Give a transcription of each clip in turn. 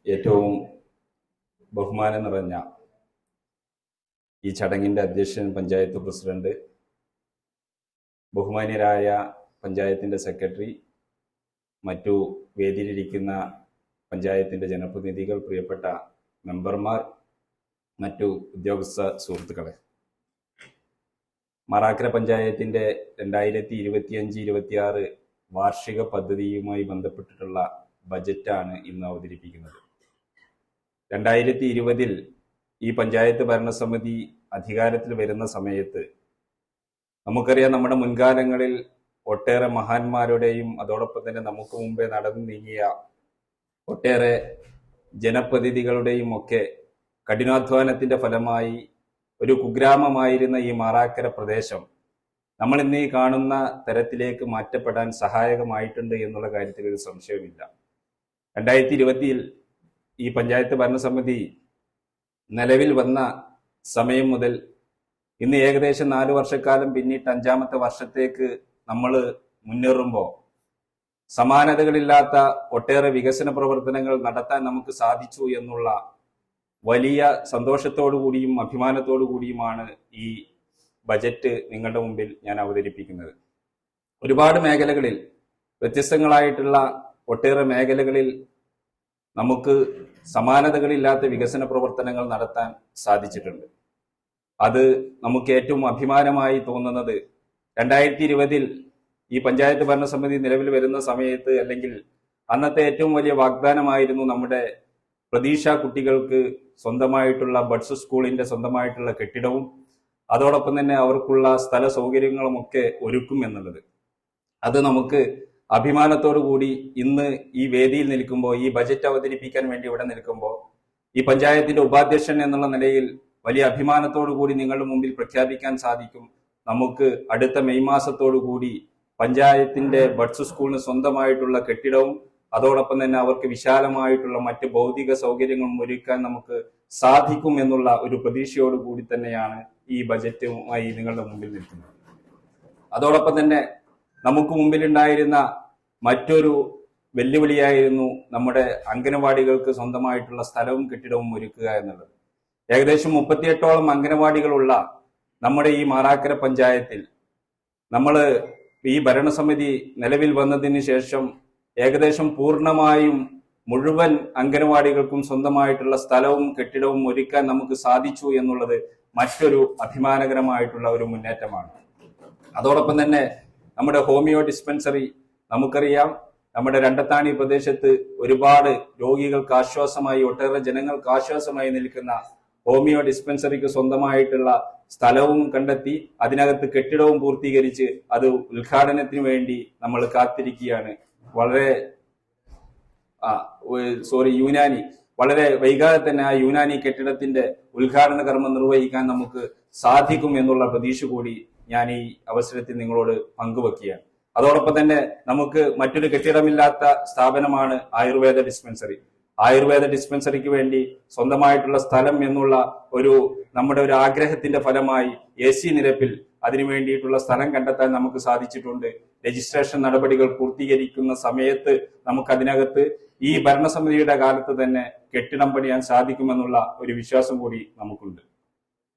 ഏറ്റവും ബഹുമാനം നിറഞ്ഞ ഈ ചടങ്ങിൻ്റെ അധ്യക്ഷൻ പഞ്ചായത്ത് പ്രസിഡന്റ്, ബഹുമാന്യരായ പഞ്ചായത്തിൻ്റെ സെക്രട്ടറി, മറ്റു വേദിയിലിരിക്കുന്ന പഞ്ചായത്തിൻ്റെ ജനപ്രതിനിധികൾ, പ്രിയപ്പെട്ട മെമ്പർമാർ, മറ്റു ഉദ്യോഗസ്ഥ സുഹൃത്തുക്കളെ, മാറാക്കര പഞ്ചായത്തിൻ്റെ 2025-26 വാർഷിക പദ്ധതിയുമായി ബന്ധപ്പെട്ടിട്ടുള്ള ബജറ്റാണ് ഇന്ന് അവതരിപ്പിക്കുന്നത്. 2020 ഈ പഞ്ചായത്ത് ഭരണസമിതി അധികാരത്തിൽ വരുന്ന സമയത്ത് നമുക്കറിയാം, നമ്മുടെ മുൻകാലങ്ങളിൽ ഒട്ടേറെ മഹാന്മാരുടെയും അതോടൊപ്പം തന്നെ നമുക്ക് മുമ്പേ നടന്നു നീങ്ങിയ ഒട്ടേറെ ജനപ്രതിനിധികളുടെയും ഒക്കെ കഠിനാധ്വാനത്തിന്റെ ഫലമായി ഒരു കുഗ്രാമമായിരുന്ന ഈ മാറാക്കര പ്രദേശം നമ്മൾ ഇന്ന് ഈ കാണുന്ന തരത്തിലേക്ക് മാറ്റപ്പെടാൻ സഹായകമായിട്ടുണ്ട് എന്നുള്ള കാര്യത്തിൽ ഒരു സംശയമില്ല. 2020 ഈ പഞ്ചായത്ത് ഭരണസമിതി നിലവിൽ വന്ന സമയം മുതൽ ഇന്ന് ഏകദേശം 4 വർഷക്കാലം പിന്നിട്ട് 5ാമത്തെ വർഷത്തേക്ക് നമ്മൾ മുന്നേറുമ്പോൾ സമാനതകളില്ലാത്ത ഒട്ടേറെ വികസന പ്രവർത്തനങ്ങൾ നടത്താൻ നമുക്ക് സാധിച്ചു എന്നുള്ള വലിയ സന്തോഷത്തോടു കൂടിയും അഭിമാനത്തോടു കൂടിയുമാണ് ഈ ബജറ്റ് നിങ്ങളുടെ മുമ്പിൽ ഞാൻ അവതരിപ്പിക്കുന്നത്. ഒരുപാട് മേഖലകളിൽ, വ്യത്യസ്തങ്ങളായിട്ടുള്ള ഒട്ടേറെ മേഖലകളിൽ നമുക്ക് സമാനതകളില്ലാത്ത വികസന പ്രവർത്തനങ്ങൾ നടത്താൻ സാധിച്ചിട്ടുണ്ട്. അത് നമുക്ക് ഏറ്റവും അഭിമാനമായി തോന്നുന്നത് 2020 ഈ പഞ്ചായത്ത് ഭരണസമിതി നിലവിൽ വരുന്ന സമയത്ത്, അല്ലെങ്കിൽ അന്നത്തെ ഏറ്റവും വലിയ വാഗ്ദാനമായിരുന്നു നമ്മുടെ പ്രതീക്ഷ കുട്ടികൾക്ക് സ്വന്തമായിട്ടുള്ള ബഡ്സ് സ്കൂളിന്റെ സ്വന്തമായിട്ടുള്ള കെട്ടിടവും അതോടൊപ്പം തന്നെ അവർക്കുള്ള സ്ഥല സൗകര്യങ്ങളുമൊക്കെ ഒരുക്കും എന്നുള്ളത്. അത് നമുക്ക് അഭിമാനത്തോടു കൂടി ഇന്ന് ഈ വേദിയിൽ നിൽക്കുമ്പോൾ, ഈ ബജറ്റ് അവതരിപ്പിക്കാൻ വേണ്ടി ഇവിടെ നിൽക്കുമ്പോൾ, ഈ പഞ്ചായത്തിന്റെ ഉപാധ്യക്ഷൻ എന്നുള്ള നിലയിൽ വലിയ അഭിമാനത്തോടു കൂടി നിങ്ങളുടെ മുമ്പിൽ പ്രഖ്യാപിക്കാൻ സാധിക്കും. നമുക്ക് അടുത്ത മെയ് മാസത്തോടു കൂടി പഞ്ചായത്തിന്റെ ബഡ്സ് സ്കൂളിന് സ്വന്തമായിട്ടുള്ള കെട്ടിടവും അതോടൊപ്പം തന്നെ അവർക്ക് വിശാലമായിട്ടുള്ള മറ്റ് ഭൗതിക സൗകര്യങ്ങളും ഒരുക്കാൻ നമുക്ക് സാധിക്കും എന്നുള്ള ഒരു പ്രതീക്ഷയോട് കൂടി തന്നെയാണ് ഈ ബജറ്റുമായി നിങ്ങളുടെ മുമ്പിൽ നിൽക്കുന്നത്. അതോടൊപ്പം തന്നെ നമുക്ക് മുമ്പിലുണ്ടായിരുന്ന മറ്റൊരു വെല്ലുവിളിയായിരുന്നു നമ്മുടെ അംഗനവാടികൾക്ക് സ്വന്തമായിട്ടുള്ള സ്ഥലവും കെട്ടിടവും ഒരുക്കുക എന്നുള്ളത്. ഏകദേശം 38ഓളം അംഗനവാടികളുള്ള നമ്മുടെ ഈ മാറാക്കര പഞ്ചായത്തിൽ നമ്മൾ ഈ ഭരണസമിതി നിലവിൽ വന്നതിന് ശേഷം ഏകദേശം പൂർണ്ണമായും മുഴുവൻ അംഗനവാടികൾക്കും സ്വന്തമായിട്ടുള്ള സ്ഥലവും കെട്ടിടവും ഒരുക്കാൻ നമുക്ക് സാധിച്ചു എന്നുള്ളത് മറ്റൊരു അഭിമാനകരമായിട്ടുള്ള ഒരു മുന്നേറ്റമാണ്. അതോടൊപ്പം തന്നെ നമ്മുടെ ഹോമിയോ ഡിസ്പെൻസറി, നമുക്കറിയാം, നമ്മുടെ രണ്ടത്താണി പ്രദേശത്ത് ഒരുപാട് രോഗികൾക്ക് ആശ്വാസമായി, ഒട്ടേറെ ജനങ്ങൾക്ക് ആശ്വാസമായി നിൽക്കുന്ന ഹോമിയോ ഡിസ്പെൻസറിക്ക് സ്വന്തമായിട്ടുള്ള സ്ഥലവും കണ്ടെത്തി അതിനകത്ത് കെട്ടിടവും പൂർത്തീകരിച്ച് അത് ഉദ്ഘാടനത്തിന് വേണ്ടി നമ്മൾ കാത്തിരിക്കുകയാണ്. യുനാനി വളരെ വൈകാതെ തന്നെ ആ യുനാനി കെട്ടിടത്തിന്റെ ഉദ്ഘാടന കർമ്മം നിർവഹിക്കാൻ നമുക്ക് സാധിക്കും എന്നുള്ള പ്രതീക്ഷ കൂടി ഞാൻ ഈ അവസരത്തിൽ നിങ്ങളോട് പങ്കുവെക്കുകയാണ്. അതോടൊപ്പം തന്നെ നമുക്ക് മറ്റൊരു കെട്ടിടമില്ലാത്ത സ്ഥാപനമാണ് ആയുർവേദ ഡിസ്പെൻസറി. ആയുർവേദ ഡിസ്പെൻസറിക്ക് വേണ്ടി സ്വന്തമായിട്ടുള്ള സ്ഥലം എന്നുള്ള നമ്മുടെ ഒരു ആഗ്രഹത്തിന്റെ ഫലമായി AC നിരപ്പിൽ അതിനു വേണ്ടിയിട്ടുള്ള സ്ഥലം കണ്ടെത്താൻ നമുക്ക് സാധിച്ചിട്ടുണ്ട്. രജിസ്ട്രേഷൻ നടപടികൾ പൂർത്തീകരിക്കുന്ന സമയത്ത് നമുക്ക് അതിനകത്ത് ഈ ഭരണസമിതിയുടെ കാലത്ത് തന്നെ കെട്ടിടം പണിയാൻ സാധിക്കുമെന്നുള്ള ഒരു വിശ്വാസം കൂടി നമുക്കുണ്ട്.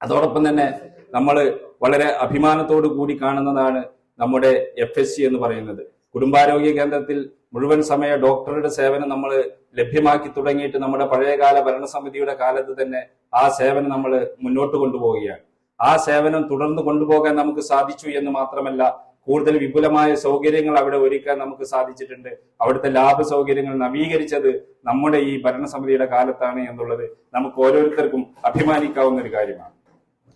അതോടൊപ്പം തന്നെ നമ്മൾ വളരെ അഭിമാനത്തോടു കൂടി കാണുന്നതാണ് നമ്മുടെ FSC എന്ന് പറയുന്നത്. കുടുംബാരോഗ്യ കേന്ദ്രത്തിൽ മുഴുവൻ സമയ ഡോക്ടറുടെ സേവനം നമ്മൾ ലഭ്യമാക്കി തുടങ്ങിയിട്ട് നമ്മുടെ പഴയകാല ഭരണസമിതിയുടെ കാലത്ത് തന്നെ ആ സേവനം നമ്മൾ മുന്നോട്ട് കൊണ്ടുപോവുകയാണ്. ആ സേവനം തുടർന്ന് കൊണ്ടുപോകാൻ നമുക്ക് സാധിച്ചു എന്ന് മാത്രമല്ല, കൂടുതൽ വിപുലമായ സൗകര്യങ്ങൾ അവിടെ ഒരുക്കാൻ നമുക്ക് സാധിച്ചിട്ടുണ്ട്. അവിടുത്തെ ലാബ് സൗകര്യങ്ങൾ നവീകരിച്ചത് നമ്മുടെ ഈ ഭരണസമിതിയുടെ കാലത്താണ് എന്നുള്ളത് നമുക്ക് ഓരോരുത്തർക്കും അഭിമാനിക്കാവുന്ന ഒരു കാര്യമാണ്.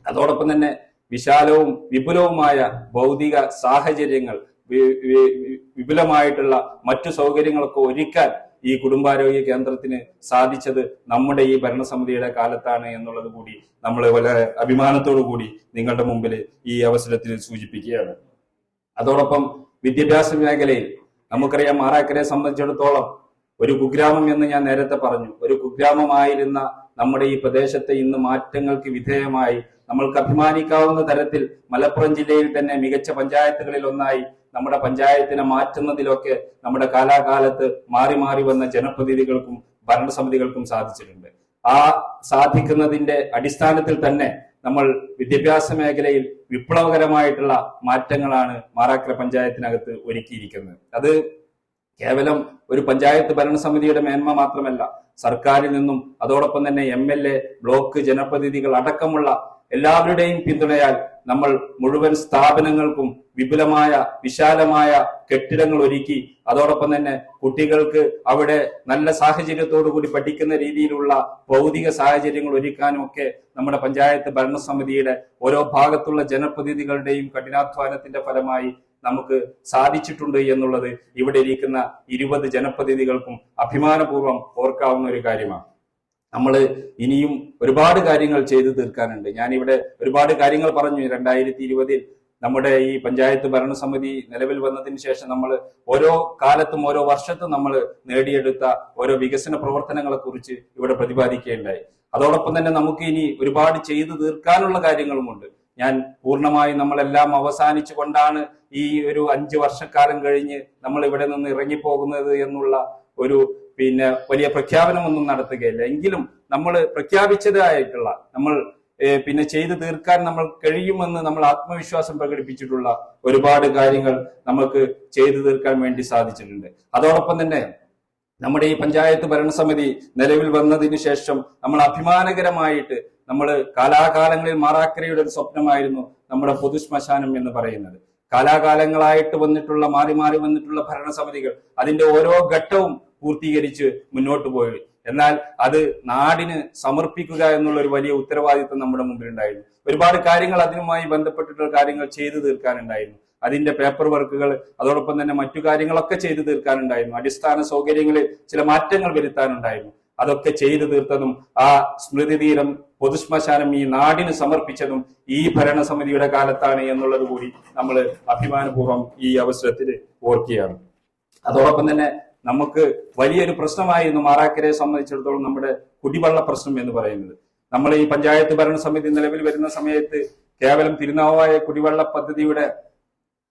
അതോടൊപ്പം തന്നെ വിശാലവും വിപുലവുമായ ഭൗതിക സാഹചര്യങ്ങൾ, വിപുലമായിട്ടുള്ള മറ്റു സൗകര്യങ്ങളൊക്കെ ഒരുക്കാൻ ഈ കുടുംബാരോഗ്യ കേന്ദ്രത്തിന് സാധിച്ചത് നമ്മുടെ ഈ ഭരണസമിതിയുടെ കാലത്താണ് എന്നുള്ളത് കൂടി നമ്മൾ വളരെ അഭിമാനത്തോടു കൂടി നിങ്ങളുടെ മുമ്പിൽ ഈ അവസരത്തിൽ സൂചിപ്പിക്കുകയാണ്. അതോടൊപ്പം വിദ്യാഭ്യാസ മേഖലയിൽ നമുക്കറിയാം, മാറാക്കരയെ സംബന്ധിച്ചിടത്തോളം ഒരു കുഗ്രാമം എന്ന് ഞാൻ നേരത്തെ പറഞ്ഞു. ഒരു കുഗ്രാമമായിരുന്ന നമ്മുടെ ഈ പ്രദേശത്തെ ഇന്ന് മാറ്റങ്ങൾക്ക് വിധേയമായി നമ്മൾക്ക് അഭിമാനിക്കാവുന്ന തരത്തിൽ മലപ്പുറം ജില്ലയിൽ തന്നെ മികച്ച പഞ്ചായത്തുകളിൽ ഒന്നായി നമ്മുടെ പഞ്ചായത്തിനെ മാറ്റുന്നതിലൊക്കെ നമ്മുടെ കാലാകാലത്ത് മാറി മാറി വന്ന ജനപ്രതിനിധികൾക്കും ഭരണസമിതികൾക്കും സാധിച്ചിട്ടുണ്ട്. ആ സാധിക്കുന്നതിന്റെ അടിസ്ഥാനത്തിൽ തന്നെ നമ്മൾ വിദ്യാഭ്യാസ മേഖലയിൽ വിപ്ലവകരമായിട്ടുള്ള മാറ്റങ്ങളാണ് മാറാക്കര പഞ്ചായത്തിനകത്ത് ഒരുക്കിയിരിക്കുന്നത്. അത് കേവലം ഒരു പഞ്ചായത്ത് ഭരണസമിതിയുടെ മേന്മ മാത്രമല്ല, സർക്കാരിൽ നിന്നും അതോടൊപ്പം തന്നെ MLA, ബ്ലോക്ക് ജനപ്രതിനിധികൾ അടക്കമുള്ള എല്ലാവരുടെയും പിന്തുണയാൽ നമ്മൾ മുഴുവൻ സ്ഥാപനങ്ങൾക്കും വിപുലമായ വിശാലമായ കെട്ടിടങ്ങൾ ഒരുക്കി, അതോടൊപ്പം തന്നെ കുട്ടികൾക്ക് അവിടെ നല്ല സാഹചര്യത്തോടു കൂടി പഠിക്കുന്ന രീതിയിലുള്ള ഭൗതിക സാഹചര്യങ്ങൾ ഒരുക്കാനും ഒക്കെ നമ്മുടെ പഞ്ചായത്ത് ഭരണസമിതിയുടെ ഓരോ ഭാഗത്തുള്ള ജനപ്രതിനിധികളുടെയും കഠിനാധ്വാനത്തിന്റെ ഫലമായി നമുക്ക് സാധിച്ചിട്ടുണ്ട് എന്നുള്ളത് ഇവിടെ ഇരിക്കുന്ന 20 ജനപ്രതിനിധികൾക്കും അഭിമാനപൂർവ്വം ഓർക്കാവുന്ന ഒരു കാര്യമാണ്. നമ്മൾ ഇനിയും ഒരുപാട് കാര്യങ്ങൾ ചെയ്തു തീർക്കാനുണ്ട്. ഞാനിവിടെ ഒരുപാട് കാര്യങ്ങൾ പറഞ്ഞു. 2020 നമ്മുടെ ഈ പഞ്ചായത്ത് ഭരണസമിതി നിലവിൽ വന്നതിന് ശേഷം നമ്മൾ ഓരോ കാലത്തും ഓരോ വർഷത്തും നമ്മൾ നേടിയെടുത്ത ഓരോ വികസന പ്രവർത്തനങ്ങളെ കുറിച്ച് ഇവിടെ പ്രതിപാദിക്കുകയുണ്ടായി. അതോടൊപ്പം തന്നെ നമുക്ക് ഇനി ഒരുപാട് ചെയ്തു തീർക്കാനുള്ള കാര്യങ്ങളുമുണ്ട്. ഞാൻ പൂർണ്ണമായും നമ്മളെല്ലാം അവസാനിച്ചു കൊണ്ടാണ് ഈ ഒരു 5 വർഷക്കാലം കഴിഞ്ഞ് നമ്മൾ ഇവിടെ നിന്ന് ഇറങ്ങിപ്പോകുന്നത് എന്നുള്ള ഒരു വലിയ പ്രഖ്യാപനമൊന്നും നടത്തുകയില്ല. എങ്കിലും നമ്മൾ പ്രഖ്യാപിച്ചതായിട്ടുള്ള നമ്മൾ ചെയ്തു തീർക്കാൻ നമ്മൾ കഴിയുമെന്ന് നമ്മൾ ആത്മവിശ്വാസം പ്രകടിപ്പിച്ചിട്ടുള്ള ഒരുപാട് കാര്യങ്ങൾ നമുക്ക് ചെയ്തു തീർക്കാൻ വേണ്ടി സാധിച്ചിട്ടുണ്ട്. അതോടൊപ്പം തന്നെ നമ്മുടെ ഈ പഞ്ചായത്ത് ഭരണസമിതി നിലവിൽ വന്നതിന് ശേഷം നമ്മൾ അഭിമാനകരമായിട്ട് നമ്മൾ കാലാകാലങ്ങളിൽ മാറാക്കരയുടെ ഒരു സ്വപ്നമായിരുന്നു നമ്മുടെ പൊതുശ്മശാനം എന്ന് പറയുന്നത്. കാലാകാലങ്ങളായിട്ട് വന്നിട്ടുള്ള മാറി മാറി വന്നിട്ടുള്ള ഭരണസമിതികൾ അതിന്റെ ഓരോ ഘട്ടവും പൂർത്തീകരിച്ച് മുന്നോട്ട് പോയി. എന്നാൽ അത് നാടിന് സമർപ്പിക്കുക എന്നുള്ള ഒരു വലിയ ഉത്തരവാദിത്വം നമ്മുടെ മുമ്പിൽ ഉണ്ടായിരുന്നു. ഒരുപാട് കാര്യങ്ങൾ അതിനുമായി ബന്ധപ്പെട്ടിട്ടുള്ള കാര്യങ്ങൾ ചെയ്തു തീർക്കാനുണ്ടായിരുന്നു. അതിന്റെ പേപ്പർ വർക്കുകൾ അതോടൊപ്പം തന്നെ മറ്റു കാര്യങ്ങളൊക്കെ ചെയ്തു തീർക്കാനുണ്ടായിരുന്നു. അടിസ്ഥാന സൗകര്യങ്ങളിൽ ചില മാറ്റങ്ങൾ വരുത്താനുണ്ടായിരുന്നു. അതൊക്കെ ചെയ്തു തീർത്തതും ആ സ്മൃതി തീരം പൊതുശ്മശാനം ഈ നാടിന് സമർപ്പിച്ചതും ഈ ഭരണസമിതിയുടെ കാലത്താണ് എന്നുള്ളത് കൂടി നമ്മൾ അഭിമാനപൂർവ്വം ഈ അവസരത്തിൽ ഓർക്കുകയാണ്. അതോടൊപ്പം തന്നെ നമുക്ക് വലിയൊരു പ്രശ്നമായിരുന്നു മാറാക്കരയെ സംബന്ധിച്ചിടത്തോളം നമ്മുടെ കുടിവെള്ള പ്രശ്നം എന്ന് പറയുന്നത്. നമ്മൾ ഈ പഞ്ചായത്ത് ഭരണസമിതി നിലവിൽ വരുന്ന സമയത്ത് കേവലം തിരുനാവായ കുടിവെള്ള പദ്ധതിയുടെ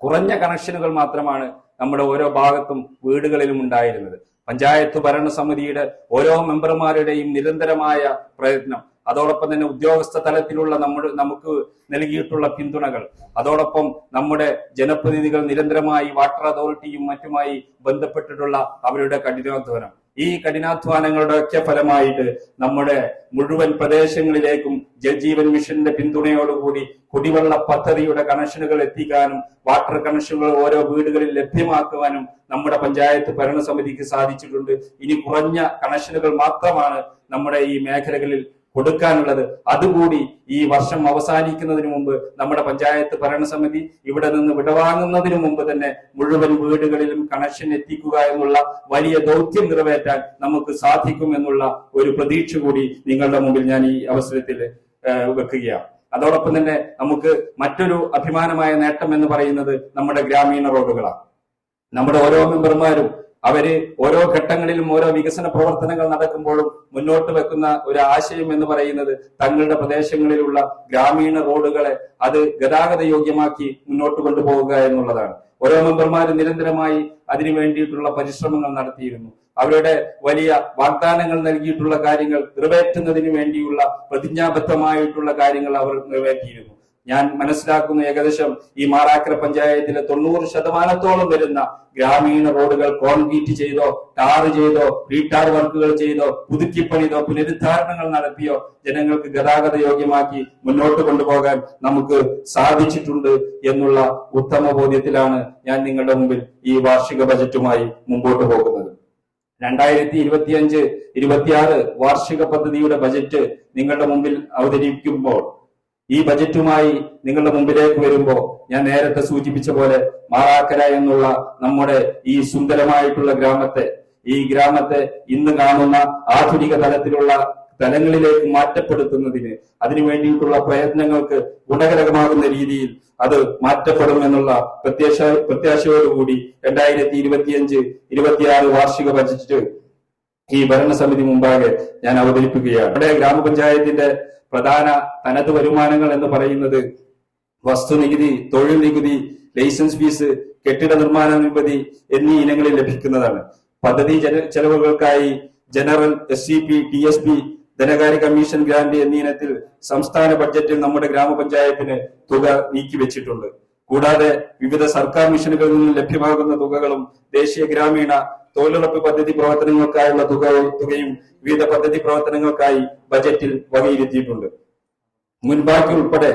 കുറഞ്ഞ കണക്ഷനുകൾ മാത്രമാണ് നമ്മുടെ ഓരോ ഭാഗത്തും വീടുകളിലും ഉണ്ടായിരുന്നത്. പഞ്ചായത്ത് ഭരണസമിതിയുടെ ഓരോ മെമ്പർമാരുടെയും നിരന്തരമായ പ്രയത്നം, അതോടൊപ്പം തന്നെ ഉദ്യോഗസ്ഥ തലത്തിലുള്ള നമുക്ക് നൽകിയിട്ടുള്ള പിന്തുണകൾ, അതോടൊപ്പം നമ്മുടെ ജനപ്രതിനിധികൾ നിരന്തരമായി വാട്ടർ അതോറിറ്റിയും മറ്റുമായി ബന്ധപ്പെട്ടിട്ടുള്ള അവരുടെ കഠിനാധ്വാനം, ഈ കഠിനാധ്വാനങ്ങളുടെ ഒക്കെ ഫലമായിട്ട് നമ്മുടെ മുഴുവൻ പ്രദേശങ്ങളിലേക്കും ജൽജീവൻ മിഷന്റെ പിന്തുണയോടുകൂടി കുടിവെള്ള പദ്ധതിയുടെ കണക്ഷനുകൾ എത്തിക്കാനും വാട്ടർ കണക്ഷനുകൾ ഓരോ വീടുകളിൽ ലഭ്യമാക്കുവാനും നമ്മുടെ പഞ്ചായത്ത് ഭരണസമിതിക്ക് സാധിച്ചിട്ടുണ്ട്. ഇനി കുറഞ്ഞ കണക്ഷനുകൾ മാത്രമാണ് നമ്മുടെ ഈ മേഖലകളിൽ കൊടുക്കാനുള്ളത്. അതുകൂടി ഈ വർഷം അവസാനിക്കുന്നതിന് മുമ്പ് നമ്മുടെ പഞ്ചായത്ത് ഭരണസമിതി ഇവിടെ നിന്ന് വിടവാങ്ങുന്നതിന് മുമ്പ് തന്നെ മുഴുവൻ വീടുകളിലും കണക്ഷൻ എത്തിക്കുക എന്നുള്ള വലിയ ദൗത്യം നിറവേറ്റാൻ നമുക്ക് സാധിക്കും എന്നുള്ള ഒരു പ്രതീക്ഷ കൂടി നിങ്ങളുടെ മുമ്പിൽ ഞാൻ ഈ അവസരത്തിൽ വെക്കുകയാണ്. അതോടൊപ്പം തന്നെ നമുക്ക് മറ്റൊരു അഭിമാനമായ നേട്ടം എന്ന് പറയുന്നത് നമ്മുടെ ഗ്രാമീണ റോഡുകളാണ്. നമ്മുടെ ഓരോ മെമ്പർമാരും അവര് ഓരോ ഘട്ടങ്ങളിലും ഓരോ വികസന പ്രവർത്തനങ്ങൾ നടക്കുമ്പോഴും മുന്നോട്ട് വെക്കുന്ന ഒരു ആശയം എന്ന് പറയുന്നത് തങ്ങളുടെ പ്രദേശങ്ങളിലുള്ള ഗ്രാമീണ റോഡുകളെ അത് ഗതാഗത യോഗ്യമാക്കി മുന്നോട്ട് കൊണ്ടുപോകുക എന്നുള്ളതാണ്. ഓരോ മെമ്പർമാരും നിരന്തരമായി അതിനു വേണ്ടിയിട്ടുള്ള പരിശ്രമങ്ങൾ നടത്തിയിരുന്നു. അവരുടെ വലിയ വാഗ്ദാനങ്ങൾ നൽകിയിട്ടുള്ള കാര്യങ്ങൾ നിറവേറ്റുന്നതിന് വേണ്ടിയുള്ള പ്രതിജ്ഞാബദ്ധമായിട്ടുള്ള കാര്യങ്ങൾ അവർ നിറവേറ്റിയിരുന്നു. ഞാൻ മനസ്സിലാക്കുന്ന ഏകദേശം ഈ മാറാക്കര പഞ്ചായത്തിലെ 90% വരുന്ന ഗ്രാമീണ റോഡുകൾ കോൺക്രീറ്റ് ചെയ്തോ ടാർ ചെയ്തോ റീടാർ വർക്കുകൾ ചെയ്തോ പുതുക്കിപ്പണിതോ പുനരുദ്ധാരണങ്ങൾ നടത്തിയോ ജനങ്ങൾക്ക് ഗതാഗത യോഗ്യമാക്കി മുന്നോട്ട് കൊണ്ടുപോകാൻ നമുക്ക് സാധിച്ചിട്ടുണ്ട് എന്നുള്ള ഉത്തമ ബോധ്യത്തിലാണ് ഞാൻ നിങ്ങളുടെ മുമ്പിൽ ഈ വാർഷിക ബജറ്റുമായി മുമ്പോട്ട് പോകുന്നത്. 2025-26 വാർഷിക പദ്ധതിയുടെ ബജറ്റ് നിങ്ങളുടെ മുമ്പിൽ അവതരിപ്പിക്കുമ്പോൾ ഈ ബജറ്റുമായി നിങ്ങളുടെ മുമ്പിലേക്ക് വരുമ്പോൾ ഞാൻ നേരത്തെ സൂചിപ്പിച്ച പോലെ മാറാക്കര എന്നുള്ള നമ്മുടെ ഈ സുന്ദരമായിട്ടുള്ള ഈ ഗ്രാമത്തെ ഇന്ന് കാണുന്ന ആധുനിക തലങ്ങളിലേക്ക് മാറ്റപ്പെടുത്തുന്നതിന് അതിനു വേണ്ടിയിട്ടുള്ള പ്രയത്നങ്ങൾക്ക് ഗുണകരമാകുന്ന രീതിയിൽ അത് മാറ്റപ്പെടുമെന്നുള്ള പ്രത്യാശയോടുകൂടി 2025-26 വാർഷിക ബജറ്റ് ഈ ഭരണസമിതി മുമ്പാകെ ഞാൻ അവതരിപ്പിക്കുകയാണ്. നമ്മുടെ ഗ്രാമപഞ്ചായത്തിന്റെ പ്രധാന തനത് വരുമാനങ്ങൾ എന്ന് പറയുന്നത് വസ്തുനികുതി, തൊഴിൽ നികുതി, ലൈസൻസ് ഫീസ്, കെട്ടിട നിർമ്മാണ നികുതി എന്നീ ഇനങ്ങളിൽ ലഭിക്കുന്നതാണ്. പദ്ധതി ചെലവുകൾക്കായി ജനറൽ, SCP, TSP, ധനകാര്യ കമ്മീഷൻ ഗ്രാന്റ് എന്നീ ഇനത്തിൽ സംസ്ഥാന ബഡ്ജറ്റിൽ നമ്മുടെ ഗ്രാമപഞ്ചായത്തിന് തുക നീക്കിവെച്ചിട്ടുണ്ട്. കൂടാതെ വിവിധ സർക്കാർ മിഷനുകളിൽ നിന്ന് ലഭ്യമാകുന്ന തുകകളും ദേശീയ ഗ്രാമീണ തൊഴിലുറപ്പ് പദ്ധതി പ്രവർത്തനങ്ങൾക്കായുള്ള തുകയും വിവിധ പദ്ധതി പ്രവർത്തനങ്ങൾക്കായി ബജറ്റിൽ വകയിരുത്തിയിട്ടുണ്ട്. മുൻപാക്കി ഉൾപ്പെടെ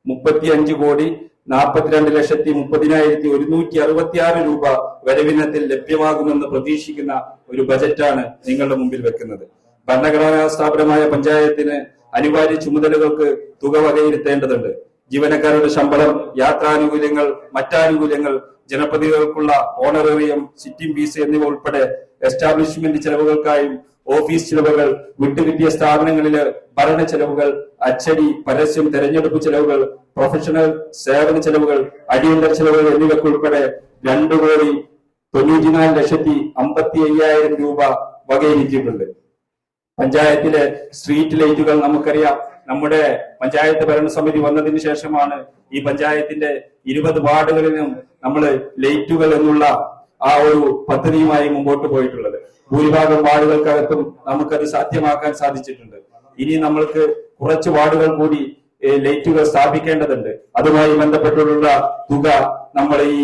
35,42,30,166 രൂപ വരവിനത്തിൽ ലഭ്യമാകുമെന്ന് പ്രതീക്ഷിക്കുന്ന ഒരു ബജറ്റാണ് നിങ്ങളുടെ മുമ്പിൽ വെക്കുന്നത്. ഭരണഘടനാ സ്ഥാപനമായ പഞ്ചായത്തിന് അനിവാര്യ ചുമതലകൾക്ക് തുക വകയിരുത്തേണ്ടതുണ്ട്. ജീവനക്കാരുടെ ശമ്പളം, യാത്രാനുകൂല്യങ്ങൾ, മറ്റാനുകൂല്യങ്ങൾ, ജനപ്രതിനിധികൾക്കുള്ള ഓണറേറിയം, സിറ്റിംഗ് ഫീസ് എന്നിവ ഉൾപ്പെടെ എസ്റ്റാബ്ലിഷ്മെന്റ് ചെലവുകൾക്കായും ഓഫീസ് ചെലവുകൾ, വിട്ടുകിട്ടിയ സ്ഥാപനങ്ങളിലെ ഭരണ ചെലവുകൾ, അച്ചടി, പരസ്യം, തെരഞ്ഞെടുപ്പ് ചെലവുകൾ, പ്രൊഫഷണൽ സേവന ചെലവുകൾ, അടിയന്തര ചെലവുകൾ എന്നിവയ്ക്കുൾപ്പെടെ 2,94,55,000 രൂപ വകയിരുത്തിയിട്ടുണ്ട്. പഞ്ചായത്തിലെ സ്ട്രീറ്റ് ലൈറ്റുകൾ നമുക്കറിയാം. നമ്മുടെ പഞ്ചായത്ത് ഭരണസമിതി വന്നതിന് ശേഷമാണ് ഈ പഞ്ചായത്തിന്റെ 20 വാർഡുകളിലും നമ്മൾ ലൈറ്റുകൾ എന്നുള്ള ആ ഒരു പദ്ധതിയുമായി മുമ്പോട്ട് പോയിട്ടുള്ളത്. ഭൂരിഭാഗം വാർഡുകൾക്കകത്തും നമുക്കത് സാധ്യമാക്കാൻ സാധിച്ചിട്ടുണ്ട്. ഇനി നമ്മൾക്ക് കുറച്ച് വാർഡുകൾ കൂടി ലൈറ്റുകൾ സ്ഥാപിക്കേണ്ടതുണ്ട്. അതുമായി ബന്ധപ്പെട്ടുള്ള തുക നമ്മൾ ഈ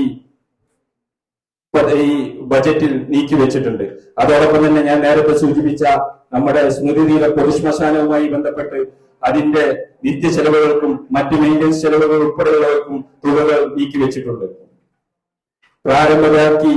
ബജറ്റിൽ നീക്കിവെച്ചിട്ടുണ്ട്. അതോടൊപ്പം തന്നെ ഞാൻ നേരത്തെ സൂചിപ്പിച്ച നമ്മുടെ സ്മൃതിതീര പൊതുശ്മശാനവുമായി ബന്ധപ്പെട്ട് അതിന്റെ നിത്യ ചെലവുകൾക്കും മറ്റ് മെയിൻ്റനൻസ് ചെലവുകൾ ഉൾപ്പെടെയുള്ളവർക്കും തുകകൾ നീക്കിവെച്ചിട്ടുണ്ട്. പ്രാരംഭമാക്കി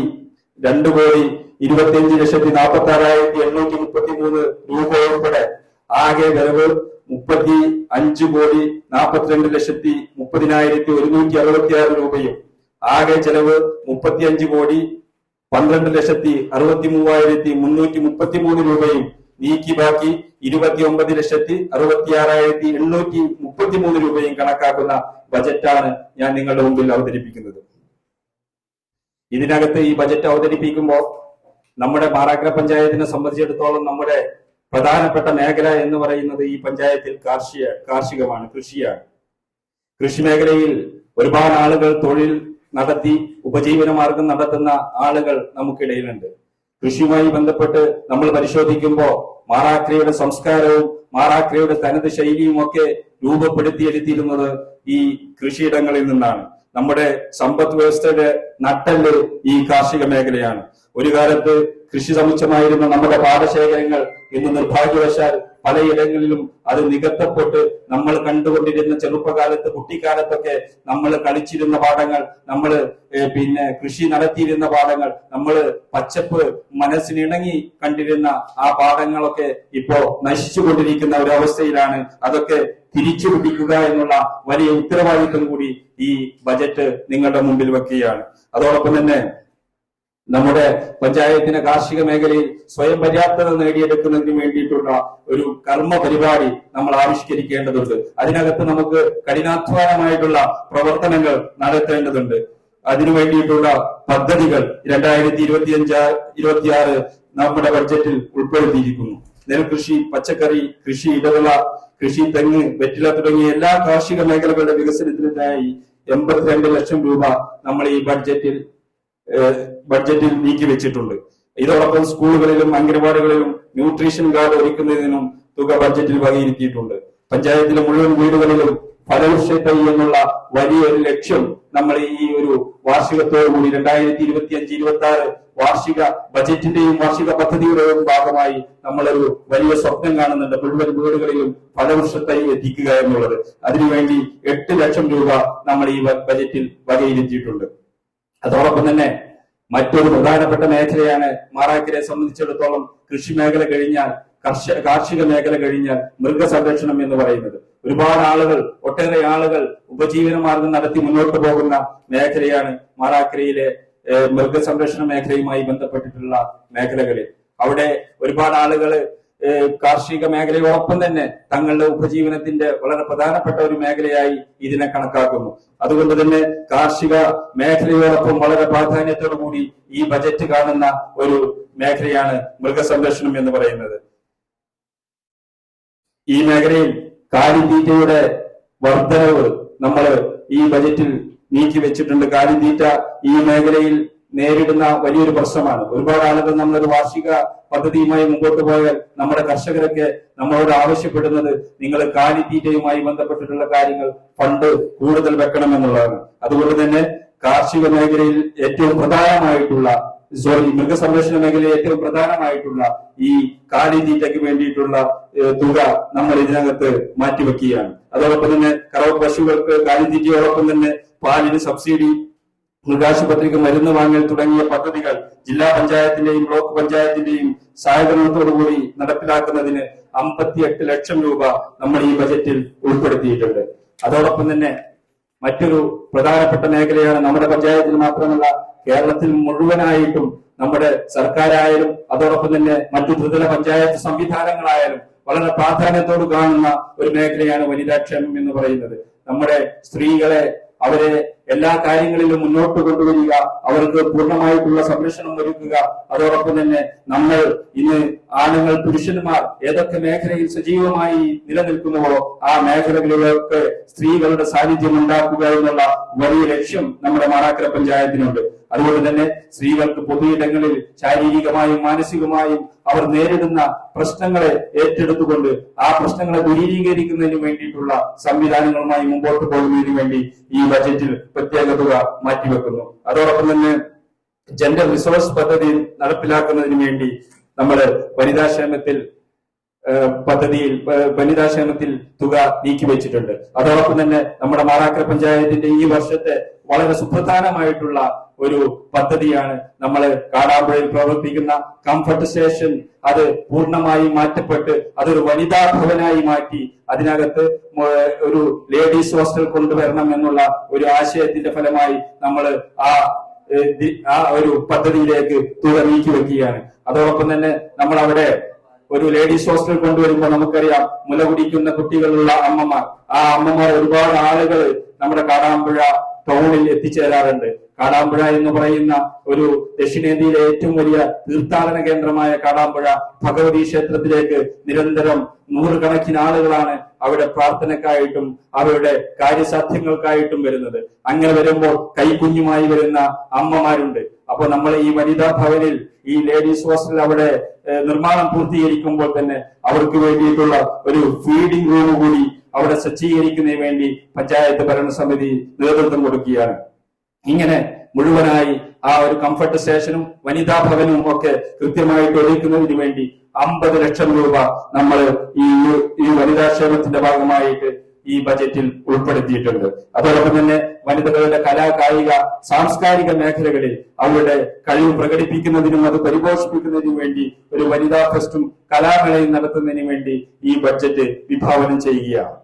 2,25,46,833 രൂപ ഉൾപ്പെടെ ആകെ വരവ് 35,42,30,166 രൂപയും ആകെ ചെലവ് 35,12,63,333 രൂപയും നീക്കി ബാക്കി 29,66,833 രൂപയും കണക്കാക്കുന്ന ബജറ്റാണ് ഞാൻ നിങ്ങളുടെ മുമ്പിൽ അവതരിപ്പിക്കുന്നത്. ഇതിനകത്ത് ഈ ബജറ്റ് അവതരിപ്പിക്കുമ്പോൾ നമ്മുടെ മാറാക്കര പഞ്ചായത്തിനെ സംബന്ധിച്ചിടത്തോളം നമ്മുടെ പ്രധാനപ്പെട്ട മേഖല എന്ന് പറയുന്നത് ഈ പഞ്ചായത്തിൽ കാർഷികമാണ്, കൃഷിയാണ്. കൃഷി മേഖലയിൽ ഒരുപാട് ആളുകൾ തൊഴിൽ നടത്തി ഉപജീവന മാർഗം നടത്തുന്ന ആളുകൾ നമുക്കിടയിലുണ്ട്. കൃഷിയുമായി ബന്ധപ്പെട്ട് നമ്മൾ പരിശോധിക്കുമ്പോൾ മാറാക്കരയുടെ സംസ്കാരവും മാറാക്കരയുടെ തനത് ശൈലിയും ഒക്കെ രൂപപ്പെടുത്തിയെടുത്തിരുന്നത് ഈ കൃഷിയിടങ്ങളിൽ നിന്നാണ്. നമ്മുടെ സമ്പദ് വ്യവസ്ഥയുടെ നട്ടെല്ല് ഈ കാർഷിക മേഖലയാണ്. ഒരു കാലത്ത് കൃഷി സമുച്ചമായിരുന്ന നമ്മുടെ പാടശേഖരങ്ങൾ ഇന്ന് നിർഭാഗ്യവശാൽ പലയിടങ്ങളിലും അത് നികത്തപ്പെട്ട് നമ്മൾ കണ്ടുകൊണ്ടിരുന്ന ചെറുപ്പകാലത്ത്, കുട്ടിക്കാലത്തൊക്കെ നമ്മൾ കളിച്ചിരുന്ന പാടങ്ങൾ, നമ്മൾ കൃഷി നടത്തിയിരുന്ന പാടങ്ങൾ, നമ്മൾ പച്ചപ്പ് മനസ്സിനിണങ്ങി കണ്ടിരുന്ന ആ പാടങ്ങളൊക്കെ ഇപ്പോ നശിച്ചുകൊണ്ടിരിക്കുന്ന ഒരവസ്ഥയിലാണ്. അതൊക്കെ തിരിച്ചു പിടിക്കുക എന്നുള്ള വലിയ ഉത്തരവാദിത്വം കൂടി ഈ ബജറ്റ് നിങ്ങളുടെ മുമ്പിൽ വെക്കുകയാണ്. അതോടൊപ്പം തന്നെ നമ്മുടെ പഞ്ചായത്തിന് കാർഷിക മേഖലയിൽ സ്വയം പര്യാപ്തത നേടിയെടുക്കുന്നതിന് വേണ്ടിയിട്ടുള്ള ഒരു കർമ്മ പരിപാടി നമ്മൾ ആവിഷ്കരിക്കേണ്ടതുണ്ട്. അതിനകത്ത് നമുക്ക് കഠിനാധ്വാനമായിട്ടുള്ള പ്രവർത്തനങ്ങൾ നടത്തേണ്ടതുണ്ട്. അതിനു വേണ്ടിയിട്ടുള്ള പദ്ധതികൾ 2025-26 നമ്മുടെ ബഡ്ജറ്റിൽ ഉൾപ്പെടുത്തിയിരിക്കുന്നു. നെൽകൃഷി, പച്ചക്കറി കൃഷി, ഇടവിള കൃഷി, തെങ്ങ്, വെറ്റില തുടങ്ങിയ എല്ലാ കാർഷിക മേഖലകളുടെ വികസനത്തിനായി 82 ലക്ഷം രൂപ നമ്മൾ ഈ ബഡ്ജറ്റിൽ നീക്കിവെച്ചിട്ടുണ്ട്. ഇതോടൊപ്പം സ്കൂളുകളിലും അംഗനവാടികളിലും ന്യൂട്രീഷൻ കാർഡ് ഒരുക്കുന്നതിനും തുക ബഡ്ജറ്റിൽ വകയിരുത്തിയിട്ടുണ്ട്. പഞ്ചായത്തിലെ മുഴുവൻ വീടുകളിലും ഫലവൃക്ഷ തൈ എന്നുള്ള വലിയൊരു ലക്ഷ്യം നമ്മൾ ഈ ഒരു വാർഷികത്തോടുകൂടി 2025-26 വാർഷിക ബജറ്റിന്റെയും വാർഷിക പദ്ധതിയുടെയും ഭാഗമായി നമ്മളൊരു വലിയ സ്വപ്നം കാണുന്നുണ്ട്. മുഴുവൻ വീടുകളിലും ഫലവൃക്ഷ തൈ എത്തിക്കുക എന്നുള്ളത്. അതിനുവേണ്ടി 8 ലക്ഷം രൂപ നമ്മൾ ഈ ബജറ്റിൽ വകയിരുത്തിയിട്ടുണ്ട്. അതോടൊപ്പം തന്നെ മറ്റൊരു പ്രധാനപ്പെട്ട മേഖലയാണ് മാറാക്കരയെ സംബന്ധിച്ചിടത്തോളം കൃഷി മേഖല കഴിഞ്ഞാൽ, കാർഷിക മേഖല കഴിഞ്ഞാൽ മൃഗസംരക്ഷണം എന്ന് പറയുന്നത്. ഒരുപാട് ആളുകൾ, ഒട്ടേറെ ആളുകൾ ഉപജീവന മാർഗം നടത്തി മുന്നോട്ട് പോകുന്ന മേഖലയാണ് മാറാക്കരയിലെ മൃഗസംരക്ഷണ മേഖലയുമായി ബന്ധപ്പെട്ടിട്ടുള്ള മേഖലകളിൽ. അവിടെ ഒരുപാട് ആളുകൾ കാർഷിക മേഖലയോടൊപ്പം തന്നെ തങ്ങളുടെ ഉപജീവനത്തിന്റെ വളരെ പ്രധാനപ്പെട്ട ഒരു മേഖലയായി ഇതിനെ കണക്കാക്കുന്നു. അതുകൊണ്ട് തന്നെ കാർഷിക മേഖലയോടൊപ്പം വളരെ പ്രാധാന്യത്തോടു കൂടി ഈ ബജറ്റ് കാണുന്ന ഒരു മേഖലയാണ് മൃഗസംരക്ഷണം എന്ന് പറയുന്നത്. ഈ മേഖലയിൽ കാലിത്തീറ്റയുടെ വർധനവ് നമ്മൾ ഈ ബജറ്റിൽ നീക്കി വെച്ചിട്ടുണ്ട്. കാലിത്തീറ്റ ഈ മേഖലയിൽ നേരിടുന്ന വലിയൊരു പ്രശ്നമാണ്. ഒരുപാട് ആളുകൾ നമ്മളൊരു വാർഷിക പദ്ധതിയുമായി മുമ്പോട്ട് പോയാൽ നമ്മുടെ കർഷകരൊക്കെ നമ്മളോട് ആവശ്യപ്പെടുന്നത് നിങ്ങൾ കാലിത്തീറ്റയുമായി ബന്ധപ്പെട്ടിട്ടുള്ള കാര്യങ്ങൾ ഫണ്ട് കൂടുതൽ വെക്കണമെന്നുള്ളതാണ്. അതുകൊണ്ട് തന്നെ കാർഷിക മേഖലയിൽ ഏറ്റവും പ്രധാനമായിട്ടുള്ള മൃഗസംരക്ഷണ മേഖലയിൽ ഏറ്റവും പ്രധാനമായിട്ടുള്ള ഈ കാലിത്തീറ്റയ്ക്ക് വേണ്ടിയിട്ടുള്ള തുക നമ്മൾ ഇതിനകത്ത് മാറ്റിവെക്കുകയാണ്. അതോടൊപ്പം തന്നെ കറവ പശുക്കൾക്ക് കാലിത്തീറ്റയോടൊപ്പം തന്നെ പാലിന് സബ്സിഡി, മൃഗാശുപത്രിക്ക് മരുന്ന് വാങ്ങൽ തുടങ്ങിയ പദ്ധതികൾ ജില്ലാ പഞ്ചായത്തിന്റെയും ബ്ലോക്ക് പഞ്ചായത്തിന്റെയും സഹകരണത്തോടുകൂടി നടപ്പിലാക്കുന്നതിന് 58 ലക്ഷം രൂപ നമ്മൾ ഈ ബജറ്റിൽ ഉൾപ്പെടുത്തിയിട്ടുണ്ട്. അതോടൊപ്പം തന്നെ മറ്റൊരു പ്രധാനപ്പെട്ട മേഖലയാണ് നമ്മുടെ പഞ്ചായത്തിൽ മാത്രമല്ല കേരളത്തിൽ മുഴുവനായിട്ടും നമ്മുടെ സർക്കാരായാലും അതോടൊപ്പം തന്നെ മറ്റു ത്രിതല പഞ്ചായത്ത് സംവിധാനങ്ങളായാലും വളരെ പ്രാധാന്യത്തോട് കാണുന്ന ഒരു മേഖലയാണ് വനിതാക്ഷേമം എന്ന് പറയുന്നത്. നമ്മുടെ സ്ത്രീകളെ അവരെ എല്ലാ കാര്യങ്ങളിലും മുന്നോട്ട് കൊണ്ടുവരിക, അവർക്ക് പൂർണ്ണമായിട്ടുള്ള സംരക്ഷണം ഒരുക്കുക. അതോടൊപ്പം തന്നെ നമ്മൾ ഇന്ന് ആണുങ്ങൾ പുരുഷന്മാർ ഏതൊക്കെ മേഖലയിൽ സജീവമായി നിലനിൽക്കുന്നുവോ ആ മേഖലകളിലൊക്കെ സ്ത്രീകളുടെ സാന്നിധ്യം ഉണ്ടാക്കുക എന്നുള്ള വലിയ ലക്ഷ്യം നമ്മുടെ മാറാക്കര പഞ്ചായത്തിനുണ്ട്. അതുകൊണ്ട് തന്നെ സ്ത്രീകൾക്ക് പൊതുയിടങ്ങളിൽ ശാരീരികമായും മാനസികമായും അവർ നേരിടുന്ന പ്രശ്നങ്ങളെ ഏറ്റെടുത്തുകൊണ്ട് ആ പ്രശ്നങ്ങളെ ദൂരീകരിക്കുന്നതിന് വേണ്ടിയിട്ടുള്ള സംവിധാനങ്ങളുമായി മുമ്പോട്ട് പോകുന്നതിന് വേണ്ടി ഈ ബജറ്റിൽ പ്രത്യേക തുക മാറ്റിവെക്കുന്നു. അതോടൊപ്പം തന്നെ ജെൻഡർ റിസോഴ്സ് പദ്ധതി നടപ്പിലാക്കുന്നതിന് വേണ്ടി നമ്മൾ വനിതാക്ഷേമത്തിൽ തുക നീക്കിവെച്ചിട്ടുണ്ട്. അതോടൊപ്പം തന്നെ നമ്മുടെ മാറാക്കര പഞ്ചായത്തിന്റെ ഈ വർഷത്തെ വളരെ സുപ്രധാനമായിട്ടുള്ള ഒരു പദ്ധതിയാണ് നമ്മൾ കാടാമ്പുഴയിൽ പ്രവർത്തിക്കുന്ന കംഫർട്ട് സ്റ്റേഷൻ. അത് പൂർണ്ണമായി മാറ്റപ്പെട്ട് അതൊരു വനിതാ ഭവനായി മാറ്റി അതിനകത്ത് ഒരു ലേഡീസ് ഹോസ്റ്റൽ കൊണ്ടുവരണം എന്നുള്ള ഒരു ആശയത്തിന്റെ ഫലമായി നമ്മൾ ആ ഒരു പദ്ധതിയിലേക്ക് തുക നീക്കിവെക്കുകയാണ്. അതോടൊപ്പം തന്നെ നമ്മൾ അവിടെ ഒരു ലേഡീസ് ഹോസ്റ്റൽ കൊണ്ടുവരുമ്പോൾ നമുക്കറിയാം മുല കുടിക്കുന്ന കുട്ടികളുള്ള അമ്മമാർ, ആ അമ്മമാർ ഒരുപാട് ആളുകൾ നമ്മുടെ കാടാമ്പുഴ ടൗണിൽ എത്തിച്ചേരാറുണ്ട്. കാടാമ്പുഴ എന്ന് പറയുന്ന ഒരു ദക്ഷിണേന്ത്യയിലെ ഏറ്റവും വലിയ തീർത്ഥാടന കേന്ദ്രമായ കാടാമ്പുഴ ഭഗവതി ക്ഷേത്രത്തിലേക്ക് നിരന്തരം നൂറുകണക്കിന് ആളുകളാണ് അവിടെ പ്രാർത്ഥനക്കായിട്ടും അവരുടെ കാര്യസാധ്യങ്ങൾക്കായിട്ടും വരുന്നത്. അങ്ങനെ വരുമ്പോൾ കൈക്കുഞ്ഞുമായി വരുന്ന അമ്മമാരുണ്ട്. അപ്പൊ നമ്മൾ ഈ വനിതാ ഭവനിൽ ഈ ലേഡീസ് ഹോസ്റ്റൽ അവിടെ നിർമ്മാണം പൂർത്തീകരിക്കുമ്പോൾ തന്നെ അവർക്ക് വേണ്ടിയിട്ടുള്ള ഒരു ഫീഡിംഗ് റൂം കൂടി അവിടെ സജ്ജീകരിക്കുന്നതിന് വേണ്ടി പഞ്ചായത്ത് ഭരണസമിതി നേതൃത്വം കൊടുക്കുകയാണ്. ഇങ്ങനെ മുഴുവനായി ആ ഒരു കംഫർട്ട് സ്റ്റേഷനും വനിതാ ഭവനും ഒക്കെ കൃത്യമായിട്ട് ഒരുക്കുന്നതിന് വേണ്ടി 50 ലക്ഷം രൂപ നമ്മൾ ഈ വനിതാക്ഷേമത്തിന്റെ ഭാഗമായിട്ട് ഈ ബജറ്റിൽ ഉൾപ്പെടുത്തിയിട്ടുണ്ട്. അതോടൊപ്പം തന്നെ വനിതകളുടെ കലാ കായിക സാംസ്കാരിക മേഖലകളിൽ അവരുടെ കഴിവ് പ്രകടിപ്പിക്കുന്നതിനും അത് പരിപോഷിപ്പിക്കുന്നതിനും വേണ്ടി ഒരു വനിതാ ഫെസ്റ്റും കലാമേളയും നടത്തുന്നതിന് വേണ്ടി ഈ ബഡ്ജറ്റ് വിഭാവനം ചെയ്യുകയാണ്.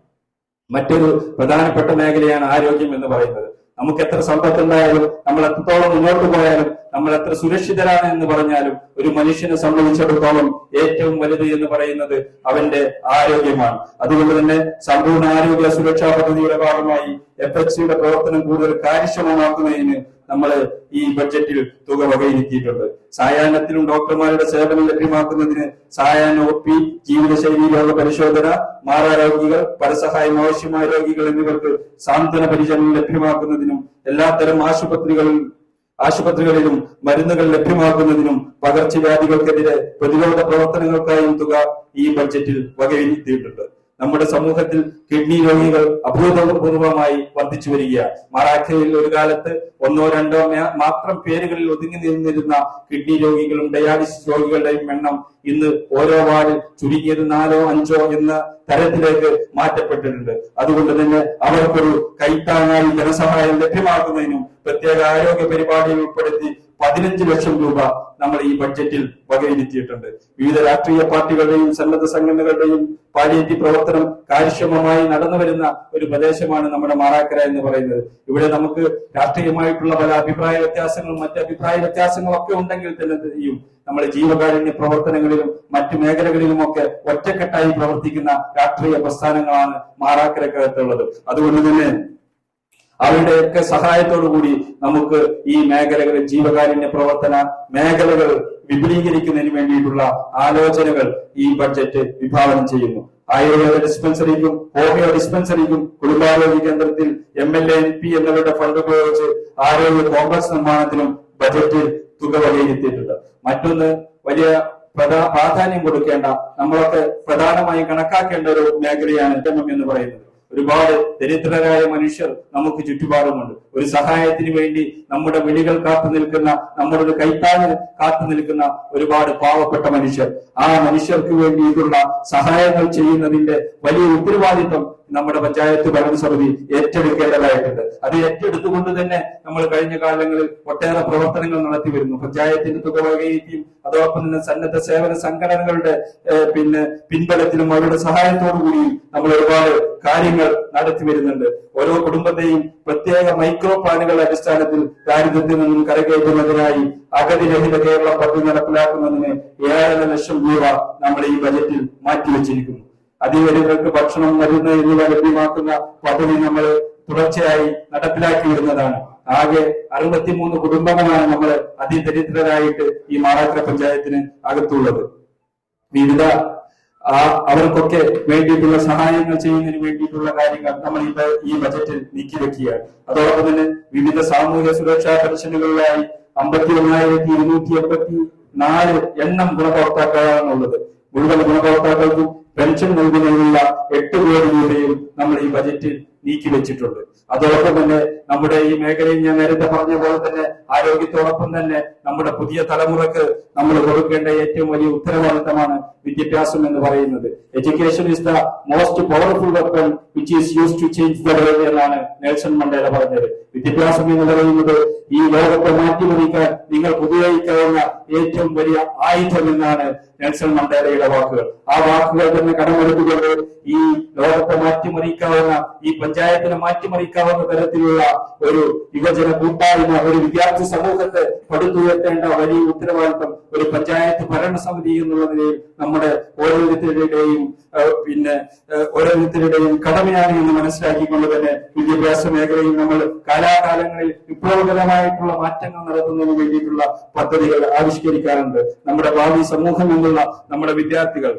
മറ്റൊരു പ്രധാനപ്പെട്ട മേഖലയാണ് ആരോഗ്യം എന്ന് പറയുന്നത്. നമുക്ക് എത്ര സമ്പത്തുണ്ടായാലും നമ്മൾ എത്രത്തോളം മുന്നോട്ട് പോയാലും നമ്മൾ എത്ര സുരക്ഷിതരാണ് എന്ന് പറഞ്ഞാലും ഒരു മനുഷ്യനെ സംബന്ധിച്ചിടത്തോളം ഏറ്റവും വലുത് എന്ന് പറയുന്നത് അവന്റെ ആരോഗ്യമാണ്. അതുകൊണ്ട് തന്നെ സമ്പൂർണ്ണ ആരോഗ്യ സുരക്ഷാ പദ്ധതിയുടെ ഭാഗമായി FHCയുടെ പ്രവർത്തനം കൂടുതൽ കാര്യക്ഷമമാക്കുന്നതിന് നമ്മൾ ഈ ബഡ്ജറ്റിൽ തുക വകയിരുത്തിയിട്ടുണ്ട്. സായാഹ്നത്തിലും ഡോക്ടർമാരുടെ സേവനം ലഭ്യമാക്കുന്നതിന് സായാഹ്ന OP, ജീവിതശൈലി രോഗ പരിശോധന, മാറാരോഗികൾ, പരസഹായം ആവശ്യമായ രോഗികൾ എന്നിവർക്ക് സാന്ത്വന പരിചരണം ലഭ്യമാക്കുന്നതിനും എല്ലാത്തരം ആശുപത്രികളിലും മരുന്നുകൾ ലഭ്യമാക്കുന്നതിനും പകർച്ചവ്യാധികൾക്കെതിരെ പ്രതിരോധ പ്രവർത്തനങ്ങൾക്കായും തുക ഈ ബഡ്ജറ്റിൽ വകയിരുത്തിയിട്ടുണ്ട്. നമ്മുടെ സമൂഹത്തിൽ കിഡ്നി രോഗികൾ അഭൂതപൂർവമായി വർദ്ധിച്ചു വരികയാണ്. മാറാക്കരയിൽ ഒരു കാലത്ത് 1-2 മാത്രം പേരുകളിൽ ഒതുങ്ങി നിന്നിരുന്ന കിഡ്നി രോഗികളും ഡയാലിസിസ് രോഗികളുടെയും എണ്ണം ഇന്ന് ഓരോ വാർഡിൽ ചുരുങ്ങിയത് 4-5 എന്ന തരത്തിലേക്ക് മാറ്റപ്പെട്ടിട്ടുണ്ട്. അതുകൊണ്ട് തന്നെ അവർക്കൊരു കൈത്താങ്ങായി ധനസഹായം ലഭ്യമാക്കുന്നതിനും പ്രത്യേക ആരോഗ്യ പരിപാടികൾ ഉൾപ്പെടുത്തി 15 ലക്ഷം രൂപ നമ്മൾ ഈ ബഡ്ജറ്റിൽ വകയിരുത്തിയിട്ടുണ്ട്. വിവിധ രാഷ്ട്രീയ പാർട്ടികളുടെയും സന്നദ്ധ സംഘടനകളുടെയും പാലിയേറ്റീവ് പ്രവർത്തനം കാര്യക്ഷമമായി നടന്നു വരുന്ന ഒരു പ്രദേശമാണ് നമ്മുടെ മാറാക്കര എന്ന് പറയുന്നത്. ഇവിടെ നമുക്ക് രാഷ്ട്രീയമായിട്ടുള്ള പല അഭിപ്രായ വ്യത്യാസങ്ങളും മറ്റ് അഭിപ്രായ വ്യത്യാസങ്ങളൊക്കെ ഉണ്ടെങ്കിൽ തന്നെ നമ്മുടെ ജീവകാരുണ്യ പ്രവർത്തനങ്ങളിലും മറ്റു മേഖലകളിലുമൊക്കെ ഒറ്റക്കെട്ടായി പ്രവർത്തിക്കുന്ന രാഷ്ട്രീയ പ്രസ്ഥാനങ്ങളാണ് മാറാക്കരക്കകത്തുള്ളത്. അതുകൊണ്ട് തന്നെ അവരുടെയൊക്കെ സഹായത്തോടുകൂടി നമുക്ക് ഈ മേഖലകളിൽ ജീവകാരുണ്യ പ്രവർത്തന മേഖലകൾ വിപുലീകരിക്കുന്നതിന് വേണ്ടിയിട്ടുള്ള ആലോചനകൾ ഈ ബഡ്ജറ്റ് വിഭാവനം ചെയ്യുന്നു. ആയുർവേദ ഡിസ്പെൻസറിക്കും ഹോമിയോ ഡിസ്പെൻസറിക്കും കുടുംബാരോഗ്യ കേന്ദ്രത്തിൽ MLA MP എന്നിവരുടെ ഫണ്ട് ഉപയോഗിച്ച് ആരോഗ്യ കോംപ്ലക്സ് നിർമ്മാണത്തിനും ബജറ്റിൽ തുക വകയിരുത്തിയിട്ടുണ്ട്. മറ്റൊന്ന്, വലിയ പ്രാധാന്യം കൊടുക്കേണ്ട, നമ്മളൊക്കെ പ്രധാനമായും കണക്കാക്കേണ്ട ഒരു മേഖലയാണ് ക്ഷേമം എന്ന് പറയുന്നത്. ഒരുപാട് ദരിദ്രരായ മനുഷ്യർ നമുക്ക് ചുറ്റുപാടുമുണ്ട്. ഒരു സഹായത്തിന് വേണ്ടി നമ്മുടെ വിളികൾ കാത്തു നിൽക്കുന്ന, നമ്മുടെ ഒരു കൈത്താങ്ങ് കാത്തു നിൽക്കുന്ന ഒരുപാട് പാവപ്പെട്ട മനുഷ്യർ. ആ മനുഷ്യർക്ക് വേണ്ടിയിട്ടുള്ള സഹായങ്ങൾ ചെയ്യുന്നതിന്റെ വലിയ ഉത്തരവാദിത്വം നമ്മുടെ പഞ്ചായത്ത് ഭരണസമിതി ഏറ്റെടുക്കേണ്ടതായിട്ടുണ്ട്. അത് ഏറ്റെടുത്തുകൊണ്ട് തന്നെ നമ്മൾ കഴിഞ്ഞ കാലങ്ങളിൽ ഒട്ടേറെ പ്രവർത്തനങ്ങൾ നടത്തി വരുന്നു. പഞ്ചായത്തിന്റെ തുക വകയിരുത്തിയും അതോടൊപ്പം തന്നെ സന്നദ്ധ സേവന സംഘടനകളുടെ പിൻബലത്തിലും അവരുടെ സഹായത്തോടു കൂടിയും നമ്മൾ ഒരുപാട് കാര്യങ്ങൾ നടത്തി വരുന്നുണ്ട്. ഓരോ കുടുംബത്തെയും പ്രത്യേക മൈക്രോ പ്ലാനുകളുടെ അടിസ്ഥാനത്തിൽ ദാരിദ്ര്യത്തിൽ നിന്നും കരകയറ്റുന്നതിനായി അഗതിരഹിത കേരളം പദ്ധതി നടപ്പിലാക്കുന്നതിന് 7.5 ലക്ഷം രൂപ നമ്മൾ ഈ ബജറ്റിൽ മാറ്റിവെച്ചിരിക്കുന്നു. അതിവരുകൾക്ക് ഭക്ഷണം, മരുന്ന് എന്നിവ ലഭ്യമാക്കുന്ന പദ്ധതി നമ്മൾ തുടർച്ചയായി നടപ്പിലാക്കി വരുന്നതാണ്. ആകെ 63 കുടുംബങ്ങളാണ് നമ്മൾ അതിദരിദ്രരായിട്ട് ഈ മാറാക്കര പഞ്ചായത്തിന് അകത്തുള്ളത്. വിവിധ അവർക്കൊക്കെ വേണ്ടിയിട്ടുള്ള സഹായങ്ങൾ ചെയ്യുന്നതിന് വേണ്ടിയിട്ടുള്ള കാര്യങ്ങൾ നമ്മൾ ഈ ബജറ്റിൽ നീക്കിവെക്കുകയാണ്. അതോടൊപ്പം തന്നെ വിവിധ സാമൂഹ്യ സുരക്ഷാ പെൻഷനുകളിലായി 51,284 എണ്ണം ഗുണഭോക്താക്കളാണുള്ളത്. മുഴുവൻ ഗുണഭോക്താക്കൾക്കും പെൻഷൻ നൽകുന്നതിനുള്ള 8 കോടി രൂപയും നമ്മൾ ഈ ബജറ്റിൽ നീക്കിവെച്ചിട്ടുണ്ട്. അതോടൊപ്പം തന്നെ നമ്മുടെ ഈ മേഖലയിൽ ഞാൻ നേരത്തെ പറഞ്ഞ പോലെ തന്നെ ആരോഗ്യത്തോടൊപ്പം തന്നെ നമ്മുടെ പുതിയ തലമുറക്ക് നമ്മൾ കൊടുക്കേണ്ട ഏറ്റവും വലിയ ഉത്തരവാദിത്തമാണ് വിദ്യാഭ്യാസം എന്ന് പറയുന്നത്. Education is the most powerful weapon which is use to change the world എന്നാണ് നെൽസൺ മണ്ടേല പറഞ്ഞത്. വിദ്യാഭ്യാസം എന്ന് പറയുന്നത് ഈ ലോകത്തെ മാറ്റിമറിക്കാൻ നിങ്ങൾക്ക് ഉപയോഗിക്കാവുന്ന ഏറ്റവും വലിയ ആയുധം എന്നാണ് നെൽസൺ മണ്ടേലയുടെ വാക്കുകൾ. ആ വാക്കുകൾ തന്നെ കടമെടുത്തുകൊണ്ട് ഈ ലോകത്തെ മാറ്റിമറിക്കാവുന്ന, ഈ പഞ്ചായത്തിനെ മാറ്റിമറിക്കാവുന്ന തരത്തിലുള്ള ഒരു യുവജന കൂട്ടായ്മ, ഒരു വിദ്യാർത്ഥി സമൂഹത്തെ പടുത്തുയർത്തേണ്ട വലിയ ഉത്തരവാദിത്വം ഒരു പഞ്ചായത്ത് ഭരണസമിതി എന്നുള്ള നിലയിൽ നമ്മുടെ ഓരോരുത്തരുടെയും കടമയാണ് എന്ന് മനസ്സിലാക്കിക്കൊണ്ട് തന്നെ വിദ്യാഭ്യാസ മേഖലയിൽ നമ്മൾ കാലാകാലങ്ങളിൽ വിപ്ലവകരമായിട്ടുള്ള മാറ്റങ്ങൾ നടത്തുന്നതിന് വേണ്ടിയിട്ടുള്ള പദ്ധതികൾ ആവിഷ്കരിക്കാറുണ്ട്. നമ്മുടെ ഭാവി സമൂഹം എന്നുള്ള നമ്മുടെ വിദ്യാർത്ഥികൾ,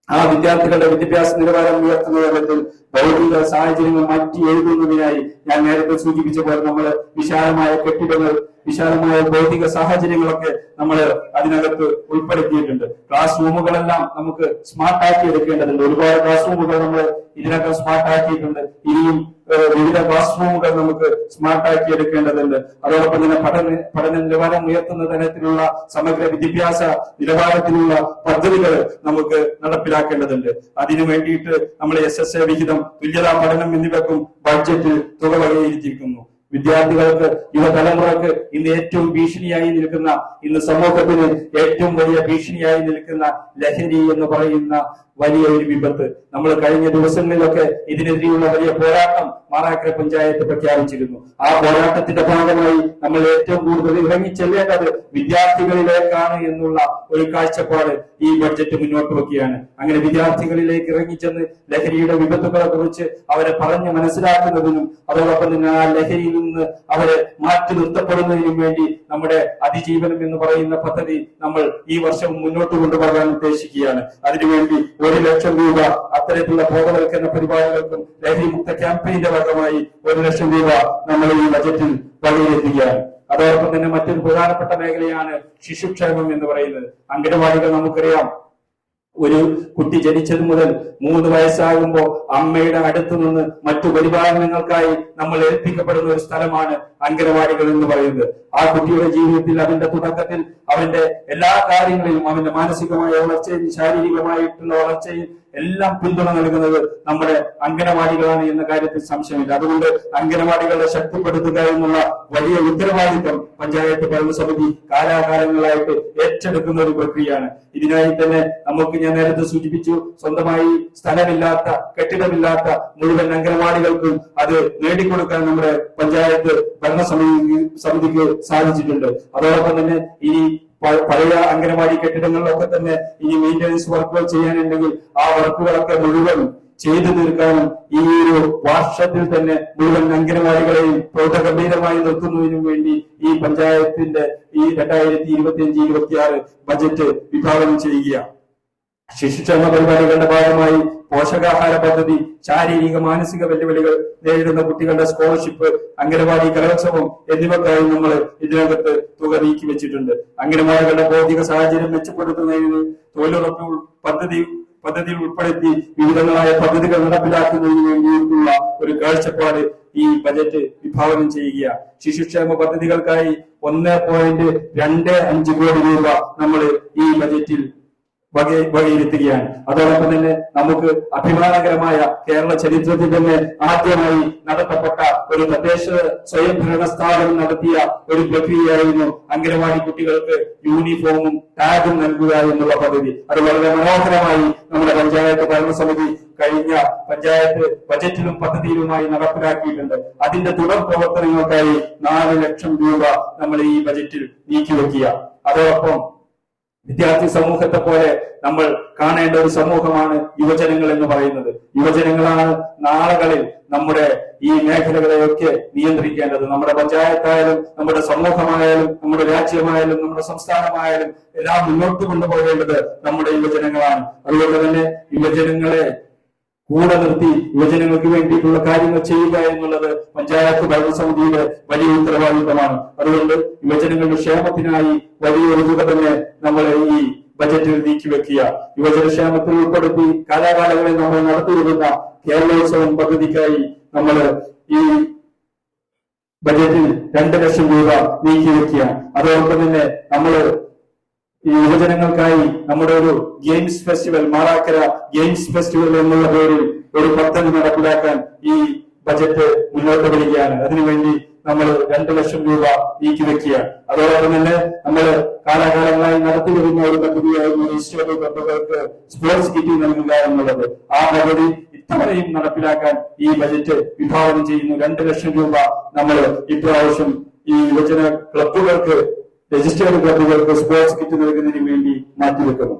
ആ വിദ്യാർത്ഥികളുടെ വിദ്യാഭ്യാസ നിലവാരം ഉയർത്തുന്ന തരത്തിൽ ഭൗതിക സാഹചര്യങ്ങൾ മാറ്റി എഴുതുന്നതിനായി ഞാൻ നേരത്തെ സൂചിപ്പിച്ച പോലെ നമ്മൾ വിശാലമായ കെട്ടിടങ്ങൾ, വിശാലമായ ഭൗതിക സാഹചര്യങ്ങളൊക്കെ നമ്മൾ അതിനകത്ത് ഉൾപ്പെടുത്തിയിട്ടുണ്ട്. ക്ലാസ് റൂമുകളെല്ലാം നമുക്ക് സ്മാർട്ട് ആക്കി എടുക്കേണ്ടതുണ്ട്. ഒരുപാട് ക്ലാസ് റൂമുകൾ നമ്മൾ ഇതിനകം സ്മാർട്ട് ആക്കിയിട്ടുണ്ട്. ഇനിയും വിവിധ ക്ലാസ് റൂമുകൾ നമുക്ക് സ്മാർട്ട് ആക്കി എടുക്കേണ്ടതുണ്ട്. അതോടൊപ്പം തന്നെ പഠന നിലവാരം ഉയർത്തുന്ന തരത്തിലുള്ള സമഗ്ര വിദ്യാഭ്യാസ നിലവാരത്തിലുള്ള പദ്ധതികൾ നമുക്ക് നടപ്പിലാക്കേണ്ടതുണ്ട്. അതിനു വേണ്ടിയിട്ട് നമ്മൾ SSA വിഹിതം, തുല്യതാ പഠനം എന്നിവയ്ക്കും ബഡ്ജറ്റിൽ തുക വകയിരുത്തിയിരിക്കുന്നു. വിദ്യാർത്ഥികൾക്ക്, യുവതലമുറക്ക് ഇന്ന് ഏറ്റവും ഭീഷണിയായി നിൽക്കുന്ന, ഇന്ന് സമൂഹത്തിന് ഏറ്റവും വലിയ ഭീഷണിയായി നിൽക്കുന്ന ലഹരി എന്ന് പറയുന്ന വലിയ ഒരു വിപത്ത്, നമ്മൾ കഴിഞ്ഞ ദിവസങ്ങളിലൊക്കെ ഇതിനെതിരെയുള്ള വലിയ പോരാട്ടം മാറാക്കര പഞ്ചായത്ത് പ്രഖ്യാപിച്ചിരുന്നു. ആ പോരാട്ടത്തിന്റെ ഭാഗമായി നമ്മൾ ഏറ്റവും കൂടുതൽ ഇറങ്ങിച്ചെല്ലേണ്ടത് വിദ്യാർത്ഥികളിലേക്കാണ് എന്നുള്ള ഒരു കാഴ്ചപ്പാട് ഈ ബഡ്ജറ്റ് മുന്നോട്ട് വെക്കുകയാണ്. അങ്ങനെ വിദ്യാർത്ഥികളിലേക്ക് ഇറങ്ങിച്ചെന്ന് ലഹരിയുടെ വിപത്തുകളെ കുറിച്ച് അവരെ പറഞ്ഞ് മനസ്സിലാക്കുന്നതിനും അതോടൊപ്പം തന്നെ ആ ലഹരിയിൽ നിന്ന് അവരെ മാറ്റി നിർത്തപ്പെടുന്നതിനും വേണ്ടി നമ്മുടെ അതിജീവനം എന്ന് പറയുന്ന പദ്ധതി നമ്മൾ ഈ വർഷം മുന്നോട്ട് കൊണ്ടുപോകാൻ ഉദ്ദേശിക്കുകയാണ്. അതിനുവേണ്ടി 1 ലക്ഷം രൂപ അത്തരത്തിലുള്ള ബോധവൽക്കരണ പരിപാടികൾക്കും ലഹരി മുക്ത ക്യാമ്പയിന്റെ ഭാഗമായി 1 ലക്ഷം രൂപ നമ്മൾ ഈ ബജറ്റിൽ വകയിരുത്തുകയാണ്. അതോടൊപ്പം തന്നെ മറ്റൊരു പ്രധാനപ്പെട്ട മേഖലയാണ് ശിശുക്ഷേമം എന്ന് പറയുന്നത്. അംഗനവാടികൾ നമുക്കറിയാം, ഒരു കുട്ടി ജനിച്ചത് മുതൽ 3 വയസ്സാകുമ്പോൾ അമ്മയുടെ അടുത്തു നിന്ന് മറ്റു പരിപാലനങ്ങൾക്കായി നമ്മൾ ഏൽപ്പിക്കപ്പെടുന്ന ഒരു സ്ഥലമാണ് അംഗനവാടികൾ എന്ന് പറയുന്നത്. ആ കുട്ടിയുടെ ജീവിതത്തിൽ, അവന്റെ തുടക്കത്തിൽ, അവന്റെ എല്ലാ കാര്യങ്ങളിലും, അവന്റെ മാനസികമായ വളർച്ചയും ശാരീരികമായിട്ടുള്ള വളർച്ചയും എല്ലാം പിന്തുണ നൽകുന്നത് നമ്മുടെ അംഗനവാടികളാണ് എന്ന കാര്യത്തിൽ സംശയമില്ല. അതുകൊണ്ട് അംഗനവാടികളെ ശക്തിപ്പെടുത്തുക എന്നുള്ള വലിയ ഉത്തരവാദിത്വം പഞ്ചായത്ത് ഭരണസമിതി കാലാകാലങ്ങളായിട്ട് ഏറ്റെടുക്കുന്ന ഒരു പ്രക്രിയയാണ്. ഇതിനായി തന്നെ നമുക്ക്, ഞാൻ നേരത്തെ സൂചിപ്പിച്ചു, സ്വന്തമായി സ്ഥലമില്ലാത്ത, കെട്ടിടമില്ലാത്ത മുഴുവൻ അംഗനവാടികൾക്കും അത് നേടിക്കൊടുക്കാൻ നമ്മുടെ പഞ്ചായത്ത് ഭരണസമിതിക്ക് സാധിച്ചിട്ടുണ്ട്. അതോടൊപ്പം തന്നെ ഇനി പഴയ അംഗനവാടി കെട്ടിടങ്ങളിലൊക്കെ തന്നെ ഇനി മെയിന്റനൻസ് വർക്കുകൾ ചെയ്യാനുണ്ടെങ്കിൽ ആ വർക്കുകളൊക്കെ മുഴുവൻ ചെയ്തു തീർക്കാനും ഈ ഒരു വർഷത്തിൽ തന്നെ മുഴുവൻ അംഗനവാടികളെയും പ്രൗഢഗംഭീരമായി നിർത്തുന്നതിനും വേണ്ടി ഈ പഞ്ചായത്തിന്റെ ഈ 2025-26 ബജറ്റ് വിഭാവനം ചെയ്യുകയാണ്. ശിശുക്ഷേമ പരിപാടികളുടെ ഭാഗമായി പോഷകാഹാര പദ്ധതി, ശാരീരിക മാനസിക വെല്ലുവിളികൾ നേരിടുന്ന കുട്ടികളുടെ സ്കോളർഷിപ്പ്, അംഗനവാടി കലോത്സവം എന്നിവക്കായി നമ്മൾ ഇതിനകത്ത് തുക നീക്കി വെച്ചിട്ടുണ്ട്. അംഗനവാടികളുടെ ഭൗതിക സാഹചര്യം മെച്ചപ്പെടുത്തുന്നതിന് തൊഴിലുറപ്പ് പദ്ധതിയിൽ ഉൾപ്പെടുത്തി വിവിധങ്ങളായ പദ്ധതികൾ നടപ്പിലാക്കുന്നതിന് വേണ്ടിയിട്ടുള്ള ഒരു കാഴ്ചപ്പാട് ഈ ബജറ്റ് വിഭാവനം ചെയ്യുക. ശിശുക്ഷേമ പദ്ധതികൾക്കായി 1.25 കോടി രൂപ നമ്മൾ ഈ ബജറ്റിൽ വകയിരുത്തുകയാണ്. അതോടൊപ്പം തന്നെ നമുക്ക് അഭിമാനകരമായ കേരള ചരിത്രത്തിൽ തന്നെ ആദ്യമായി നടത്തപ്പെട്ട ഒരു തദ്ദേശ സ്വയംഭരണ സ്ഥാപനം നടത്തിയ ഒരു പ്രക്രിയയായിരുന്നു അംഗനവാടി കുട്ടികൾക്ക് യൂണിഫോമും ടാഗും നൽകുക എന്നുള്ള പദ്ധതി. അത് വളരെ മനോഹരമായി നമ്മുടെ പഞ്ചായത്ത് ഭരണസമിതി കഴിഞ്ഞ പഞ്ചായത്ത് ബജറ്റിലും പദ്ധതിയിലുമായി നടപ്പിലാക്കിയിട്ടുണ്ട്. അതിന്റെ തുടർ പ്രവർത്തനങ്ങൾക്കായി 4 ലക്ഷം രൂപ നമ്മൾ ഈ ബജറ്റിൽ നീക്കിവെക്കുക. അതോടൊപ്പം വിദ്യാർത്ഥി സമൂഹത്തെ പോലെ നമ്മൾ കാണേണ്ട ഒരു സമൂഹമാണ് യുവജനങ്ങൾ എന്ന് പറയുന്നത്. യുവജനങ്ങളാണ് നാളുകളിൽ നമ്മുടെ ഈ മേഖലകളെയൊക്കെ നിയന്ത്രിക്കേണ്ടത്. നമ്മുടെ പഞ്ചായത്തായാലും നമ്മുടെ സമൂഹമായാലും നമ്മുടെ രാജ്യമായാലും നമ്മുടെ സംസ്ഥാനമായാലും എല്ലാം മുന്നോട്ട് കൊണ്ടുപോകേണ്ടത് നമ്മുടെ യുവജനങ്ങളാണ്. അതുകൊണ്ട് തന്നെ യുവജനങ്ങളെ കൂടെ നിർത്തി യുവജനങ്ങൾക്ക് വേണ്ടിയിട്ടുള്ള കാര്യങ്ങൾ ചെയ്യുക എന്നുള്ളത് പഞ്ചായത്ത് ഭരണസമിതിയുടെ വലിയ ഉത്തരവാദിത്തമാണ്. അതുകൊണ്ട് യുവജനങ്ങളുടെ ക്ഷേമത്തിനായി വലിയൊരു തുക തന്നെ നമ്മൾ ഈ ബജറ്റിൽ നീക്കിവെക്കുക. യുവജനക്ഷേമത്തിൽ ഉൾപ്പെടുത്തി കാലാകാലങ്ങളിൽ നമ്മൾ നടത്തിവരുന്ന കേരളോത്സവം പദ്ധതിക്കായി നമ്മൾ ഈ ബജറ്റിൽ 2 ലക്ഷം രൂപ നീക്കിവെക്കുക. അതോടൊപ്പം തന്നെ നമ്മൾ ഈ യുവജനങ്ങൾക്കായി നമ്മുടെ ഒരു games festival, Marakkara games festival എന്നുള്ള പേരിൽ ഒരു പദ്ധതി നടപ്പിലാക്കാൻ ഈ ബജറ്റ് മുന്നോട്ട് വരികയാണ്. അതിനുവേണ്ടി നമ്മൾ 2 ലക്ഷം രൂപ നീക്കിവെക്കുകയാണ്. അതോടൊപ്പം തന്നെ നമ്മൾ കാലാകാലങ്ങളായി നടത്തി വരുന്ന ഒരു പദ്ധതിയായിരുന്നു രജിസ്റ്റേർഡ് ക്ലബ്ബുകൾക്ക് സ്പോർട്സ് കിറ്റ് നൽകുക എന്നുള്ളത്. ആ പദ്ധതി ഇത്തവണയും നടപ്പിലാക്കാൻ ഈ ബജറ്റ് വിഭാവനം ചെയ്യുന്നു. 2 ലക്ഷം രൂപ നമ്മൾ ഇപ്രാവശ്യം ഈ യുവജന ക്ലബ്ബുകൾക്ക്, രജിസ്റ്റേർഡ് ക്ലബ്ബുകൾക്ക് സ്പോർട്സ് കിറ്റ് നൽകുന്നതിന് വേണ്ടി മാറ്റിവെക്കുന്നു.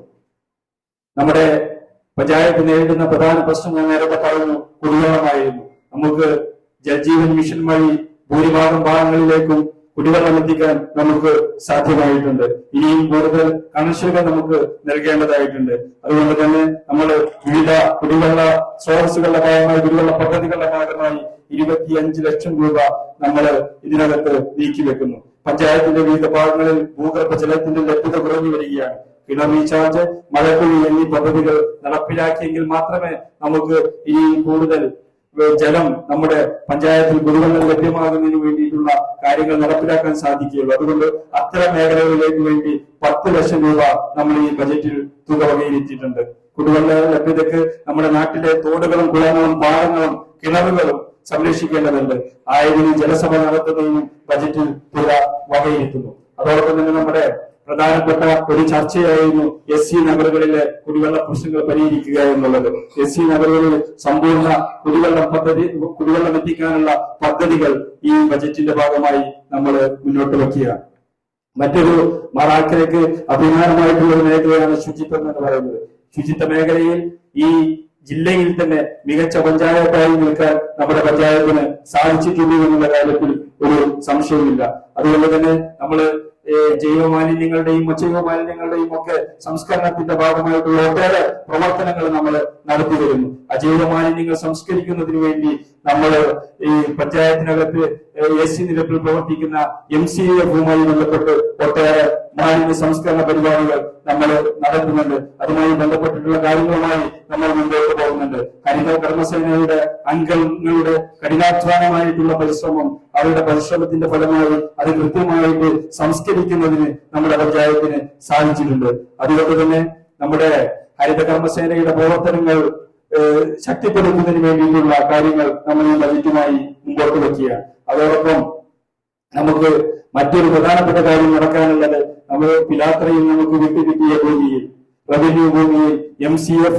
നമ്മുടെ പഞ്ചായത്ത് നേരിടുന്ന പ്രധാന പ്രശ്നം ഞാൻ നേരത്തെ പറഞ്ഞു, കുടിവെള്ളമായിരുന്നു. നമുക്ക് ജൽജീവൻ മിഷൻ വഴി ഭൂരിഭാഗം ഭാഗങ്ങളിലേക്കും കുടിവെള്ളം എത്തിക്കാൻ നമുക്ക് സാധ്യമായിട്ടുണ്ട്. ഇനിയും കൂടുതൽ കണക്ഷനുകൾ നമുക്ക് നൽകേണ്ടതായിട്ടുണ്ട്. അതുകൊണ്ട് തന്നെ നമ്മൾ വിവിധ കുടിവെള്ള സ്രോതസ്സുകളുടെ ഭാഗമായി, കുടിവെള്ള പദ്ധതികളുടെ ഭാഗമായി 25 ലക്ഷം രൂപ നമ്മൾ ഇതിനകത്ത് നീക്കിവെക്കുന്നു. പഞ്ചായത്തിന്റെ വിവിധ ഭാഗങ്ങളിൽ ഭൂഗർഭ ജലത്തിന്റെ ലഭ്യത കുറഞ്ഞു വരികയാണ്. കിണർ റീചാർജ്, മഴക്കുഴി എന്നീ പദ്ധതികൾ നടപ്പിലാക്കിയെങ്കിൽ മാത്രമേ നമുക്ക് ഇനിയും കൂടുതൽ ജലം നമ്മുടെ പഞ്ചായത്തിൽ കുടിവെള്ളം ലഭ്യമാകുന്നതിന് വേണ്ടിയിട്ടുള്ള കാര്യങ്ങൾ നടപ്പിലാക്കാൻ സാധിക്കുകയുള്ളൂ. അതുകൊണ്ട് അത്തരം മേഖലകളിലേക്ക് വേണ്ടി 10 ലക്ഷം രൂപ നമ്മൾ ഈ ബജറ്റിൽ തുക വകയിരുത്തിയിട്ടുണ്ട്. കുടിവെള്ള ലഭ്യതയ്ക്ക് നമ്മുടെ നാട്ടിലെ തോടുകളും കുളങ്ങളും പാടങ്ങളും കിണറുകളും സംരക്ഷിക്കേണ്ടതുണ്ട്. ആയതിന് ജലസഭ നടത്തുന്നതിനും ബജറ്റിൽ തുക വകയിരുത്തുന്നു. അതോടൊപ്പം തന്നെ നമ്മുടെ പ്രധാനപ്പെട്ട ഒരു ചർച്ചയായിരുന്നു SC നഗറുകളിലെ കുടിവെള്ള പ്രശ്നങ്ങൾ പരിഹരിക്കുക എന്നുള്ളത്. SC നഗറുകളിൽ സമ്പൂർണ്ണ കുടിവെള്ളം എത്തിക്കാനുള്ള പദ്ധതികൾ ഈ ബജറ്റിന്റെ ഭാഗമായി നമ്മൾ മുന്നോട്ട് വയ്ക്കുക. മറ്റൊരു മാറാക്കരയ്ക്ക് അഭിമാനമായിട്ടുള്ള ഒരു മേഖലയാണ് ശുചിത്വം എന്ന് പറയുന്നത്. ശുചിത്വ മേഖലയിൽ ഈ ജില്ലയിൽ തന്നെ മികച്ച പഞ്ചായത്തായി നിൽക്കാൻ നമ്മുടെ പഞ്ചായത്തിന് സാധിച്ചിട്ടുണ്ട് എന്നുള്ള കാര്യത്തിൽ ഒരു സംശയവുമില്ല. അതുകൊണ്ട് തന്നെ നമ്മൾ ജൈവ മാലിന്യങ്ങളുടെയും അജൈവ മാലിന്യങ്ങളുടെയും ഒക്കെ സംസ്കരണത്തിന്റെ ഭാഗമായിട്ടുള്ള ഒട്ടേറെ പ്രവർത്തനങ്ങൾ നമ്മൾ നടത്തി വരുന്നു. അജൈവ മാലിന്യങ്ങൾ സംസ്കരിക്കുന്നതിന് വേണ്ടി നമ്മൾ ഈ പഞ്ചായത്തിനകത്ത് AC നിരക്കിൽ പ്രവർത്തിക്കുന്ന MCAF-വുമായി ബന്ധപ്പെട്ട് ഒട്ടേറെ മാലിന്യ സംസ്കരണ പരിപാടികൾ നമ്മൾ നടത്തുന്നുണ്ട്. അതുമായി ബന്ധപ്പെട്ടിട്ടുള്ള കാര്യങ്ങളുമായി നമ്മൾ മുന്നോട്ട് പോകുന്നുണ്ട്. ഹരിത കർമ്മസേനയുടെ അംഗങ്ങളുടെ കഠിനാധ്വാനമായിട്ടുള്ള പരിശ്രമം, അവരുടെ പരിശ്രമത്തിന്റെ ഫലമായി അത് കൃത്യമായിട്ട് സംസ്കരിക്കുന്നതിന് നമ്മുടെ പഞ്ചായത്തിന് സാധിച്ചിട്ടുണ്ട്. അതുകൊണ്ട് തന്നെ നമ്മുടെ ഹരിത കർമ്മസേനയുടെ പ്രവർത്തനങ്ങൾ ശക്തിപ്പെടുത്തുന്നതിന് വേണ്ടിയിട്ടുള്ള കാര്യങ്ങൾ നമ്മൾ ഈ ബജറ്റുമായി മുമ്പോട്ട് വയ്ക്കുകയാണ്. അതോടൊപ്പം നമുക്ക് മറ്റൊരു പ്രധാനപ്പെട്ട കാര്യം നടക്കാനുള്ളത്, നമ്മൾ പിലാത്രയിൽ നമുക്ക് വിട്ടുകിട്ടിയ ഭൂമിയിൽ, റവന്യൂ ഭൂമിയിൽ MCF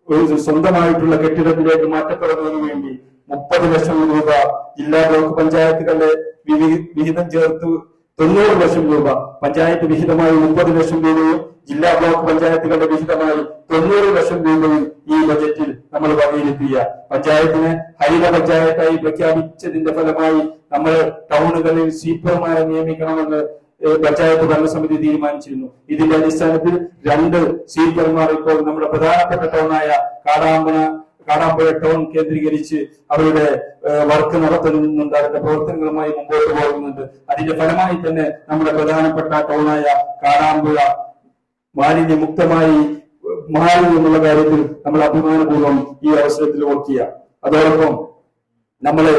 ഒരു സ്വന്തമായിട്ടുള്ള കെട്ടിടത്തിലേക്ക് മാറ്റപ്പെടുന്നതിന് വേണ്ടി 30 ലക്ഷം രൂപ ജില്ലാ ബ്ലോക്ക് പഞ്ചായത്തുകളുടെ വിഹിതം ചേർത്ത് 90 ലക്ഷം രൂപ, പഞ്ചായത്ത് വിഹിതമായി 30 ലക്ഷം രൂപയും ജില്ലാ ബ്ലോക്ക് പഞ്ചായത്തുകളുടെ വിഹിതമായി 90 ലക്ഷം രൂപയും ഈ ബജറ്റിൽ നമ്മൾ വകയിരുത്തുക. പഞ്ചായത്തിനെ ഹരിത പഞ്ചായത്തായി പ്രഖ്യാപിച്ചതിന്റെ ഫലമായി നമ്മൾ ടൗണുകളിൽ സ്വീപ്പർമാരെ നിയമിക്കണമെന്ന് പഞ്ചായത്ത് ഭരണസമിതി തീരുമാനിച്ചിരുന്നു. ഇതിന്റെ അടിസ്ഥാനത്തിൽ 2 സ്വീപ്പർമാർ ഇപ്പോൾ നമ്മുടെ പ്രധാനപ്പെട്ട ടൗണായ കാടാമ്പുഴ ടൗൺ കേന്ദ്രീകരിച്ച് അവരുടെ വർക്ക് നടത്തുന്നുണ്ട്, അവരുടെ പ്രവർത്തനങ്ങളുമായി മുമ്പോട്ട് പോകുന്നുണ്ട്. അതിന്റെ ഫലമായി തന്നെ നമ്മുടെ പ്രധാനപ്പെട്ട ടൗണായ കാടാമ്പുഴ മാലിന്യമുക്തമായി മാറി എന്നുള്ള കാര്യത്തിൽ നമ്മൾ അഭിമാനപൂർവ്വം ഈ അവസരത്തിൽ ഓർക്കുക. അതോടൊപ്പം നമ്മള്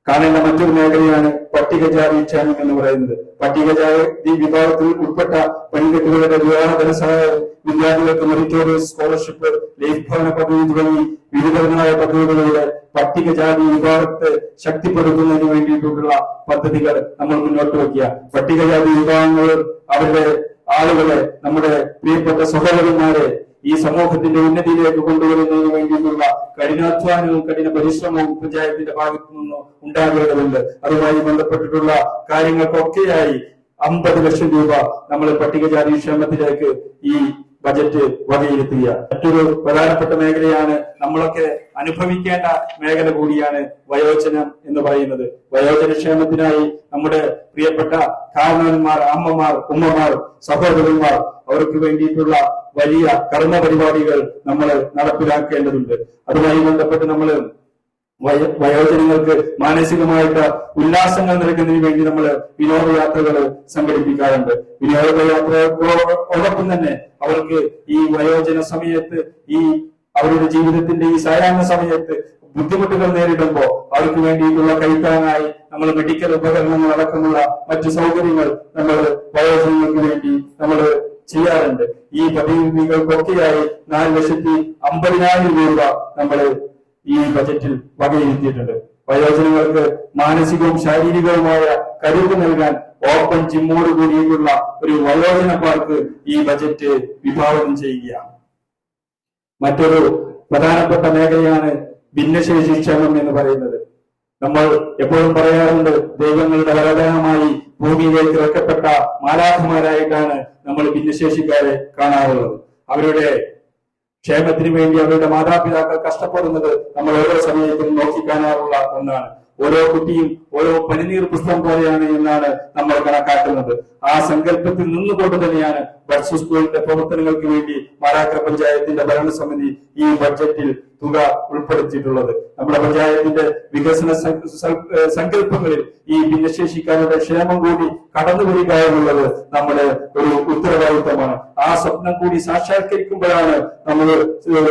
കാണേണ്ട മറ്റൊരു മേഖലയാണ് പട്ടികജാതി ക്ഷേമം എന്ന് പറയുന്നത്. പട്ടികജാതി വിഭാഗത്തിൽ ഉൾപ്പെട്ട പെൺകുട്ടികളുടെ വിവാഹ ധനസഹായം, വിദ്യാർത്ഥികൾക്ക് മെറിറ്റോറിയസ് സ്കോളർഷിപ്പ്, ലൈഫ് ഭവന പദ്ധതി തുടങ്ങി വിവിധങ്ങളായ പദ്ധതികളിലൂടെ പട്ടികജാതി വിഭാഗത്തെ ശക്തിപ്പെടുത്തുന്നതിന് വേണ്ടിയിട്ടുള്ള പദ്ധതികൾ നമ്മൾ മുന്നോട്ട് വയ്ക്കുക. പട്ടികജാതി വിഭാഗങ്ങൾ അവരുടെ ആളുകളെ, നമ്മുടെ പ്രിയപ്പെട്ട സഹോദരന്മാരെ ഈ സമൂഹത്തിന്റെ ഉന്നതിയിലേക്ക് കൊണ്ടുവരുന്നതിന് വേണ്ടിയിട്ടുള്ള കഠിനാധ്വാനവും കഠിന പരിശ്രമവും പഞ്ചായത്തിന്റെ ഭാഗത്തു നിന്ന് ഉണ്ടാകേണ്ടതുണ്ട്. അതുമായി ബന്ധപ്പെട്ടിട്ടുള്ള കാര്യങ്ങൾക്കൊക്കെയായി 50 ലക്ഷം രൂപ നമ്മൾ പട്ടികജാതി ക്ഷേമത്തിലേക്ക് ഈ ബജറ്റ് വകയിരുത്തുക. മറ്റൊരു പ്രധാനപ്പെട്ട മേഖലയാണ്, നമ്മളൊക്കെ അനുഭവിക്കേണ്ട മേഖല കൂടിയാണ് വയോജനം എന്ന് പറയുന്നത്. വയോജന ക്ഷേമത്തിനായി നമ്മുടെ പ്രിയപ്പെട്ട കാരണവന്മാർ, അമ്മമാർ, ഉമ്മമാർ, സഹോദരന്മാർ, അവർക്ക് വേണ്ടിയിട്ടുള്ള വലിയ കർമ്മ പരിപാടികൾ നമ്മൾ നടപ്പിലാക്കേണ്ടതുണ്ട്. അതുമായി ബന്ധപ്പെട്ട് നമ്മൾ വയോജനങ്ങൾക്ക് മാനസികമായിട്ട് ഉല്ലാസങ്ങൾ നൽകുന്നതിന് വേണ്ടി നമ്മൾ വിനോദയാത്രകൾ സംഘടിപ്പിക്കാറുണ്ട്. വിനോദയാത്രകളോടൊപ്പം തന്നെ അവർക്ക് ഈ വയോജന സമയത്ത്, ഈ അവരുടെ ജീവിതത്തിന്റെ ഈ സായാഹ്ന സമയത്ത് ബുദ്ധിമുട്ടുകൾ നേരിടുമ്പോൾ അവർക്ക് വേണ്ടിയിട്ടുള്ള കൈത്താങ്ങായി നമ്മൾ മെഡിക്കൽ ഉപകരണങ്ങൾ അടക്കമുള്ള മറ്റു സൗകര്യങ്ങൾ നമ്മൾ വയോജനങ്ങൾക്ക് വേണ്ടി നമ്മൾ ചെയ്യാറുണ്ട്. ഈ പദ്ധതികൾക്കൊക്കെയായി 4,50,000 രൂപ നമ്മൾ ഈ ബജറ്റിൽ വകയിരുത്തിയിട്ടുണ്ട്. വയോജനങ്ങൾക്ക് മാനസികവും ശാരീരികവുമായ കരുത്ത് നൽകാൻ ഓപ്പൺ ജിമ്മോട് കൂടിയിട്ടുള്ള ഒരു വയോജന പാർക്ക് ഈ ബജറ്റ് വിഭാവനം ചെയ്യുകയാണ്. മറ്റൊരു പ്രധാനപ്പെട്ട മേഖലയാണ് ഭിന്നശേഷി ക്ഷേമം എന്ന് പറയുന്നത്. നമ്മൾ എപ്പോഴും പറയാറുണ്ട്, ദൈവങ്ങളുടെ വരദാനമായി ഭൂമിയിലേക്ക് ഇറക്കപ്പെട്ട മാലാഖമാരായിട്ടാണ് നമ്മൾ ഭിന്നശേഷിക്കാരെ കാണാറുള്ളത്. അവരുടെ ക്ഷേമത്തിന് വേണ്ടി അവരുടെ മാതാപിതാക്കൾ കഷ്ടപ്പെടുന്നത് നമ്മൾ ഓരോ സമയത്തും നോക്കിക്കാണാറുള്ള ഒന്നാണ്. ഓരോ കുട്ടിയും ഓരോ പനിനീർ പുഷ്പം പോലെയാണ് എന്നാണ് നമ്മൾ കണക്കാക്കുന്നത്. ആ സങ്കല്പത്തിൽ നിന്നുകൊണ്ട് തന്നെയാണ് ബഡ്സ് സ്കൂളിന്റെ പ്രവർത്തനങ്ങൾക്ക് വേണ്ടി മാറാക്കര പഞ്ചായത്തിന്റെ ഭരണസമിതി ഈ ബഡ്ജറ്റിൽ തുക ഉൾപ്പെടുത്തിയിട്ടുള്ളത്. നമ്മുടെ പഞ്ചായത്തിന്റെ വികസന സങ്കല്പങ്ങളിൽ ഈ ഭിന്നശേഷിക്കാരുടെ ക്ഷേമം കൂടി കടന്നു വരിക എന്നുള്ളത് നമ്മുടെ ഒരു ഉത്തരവാദിത്തമാണ്. ആ സ്വപ്നം കൂടി സാക്ഷാത്കരിക്കുമ്പോഴാണ് നമ്മൾ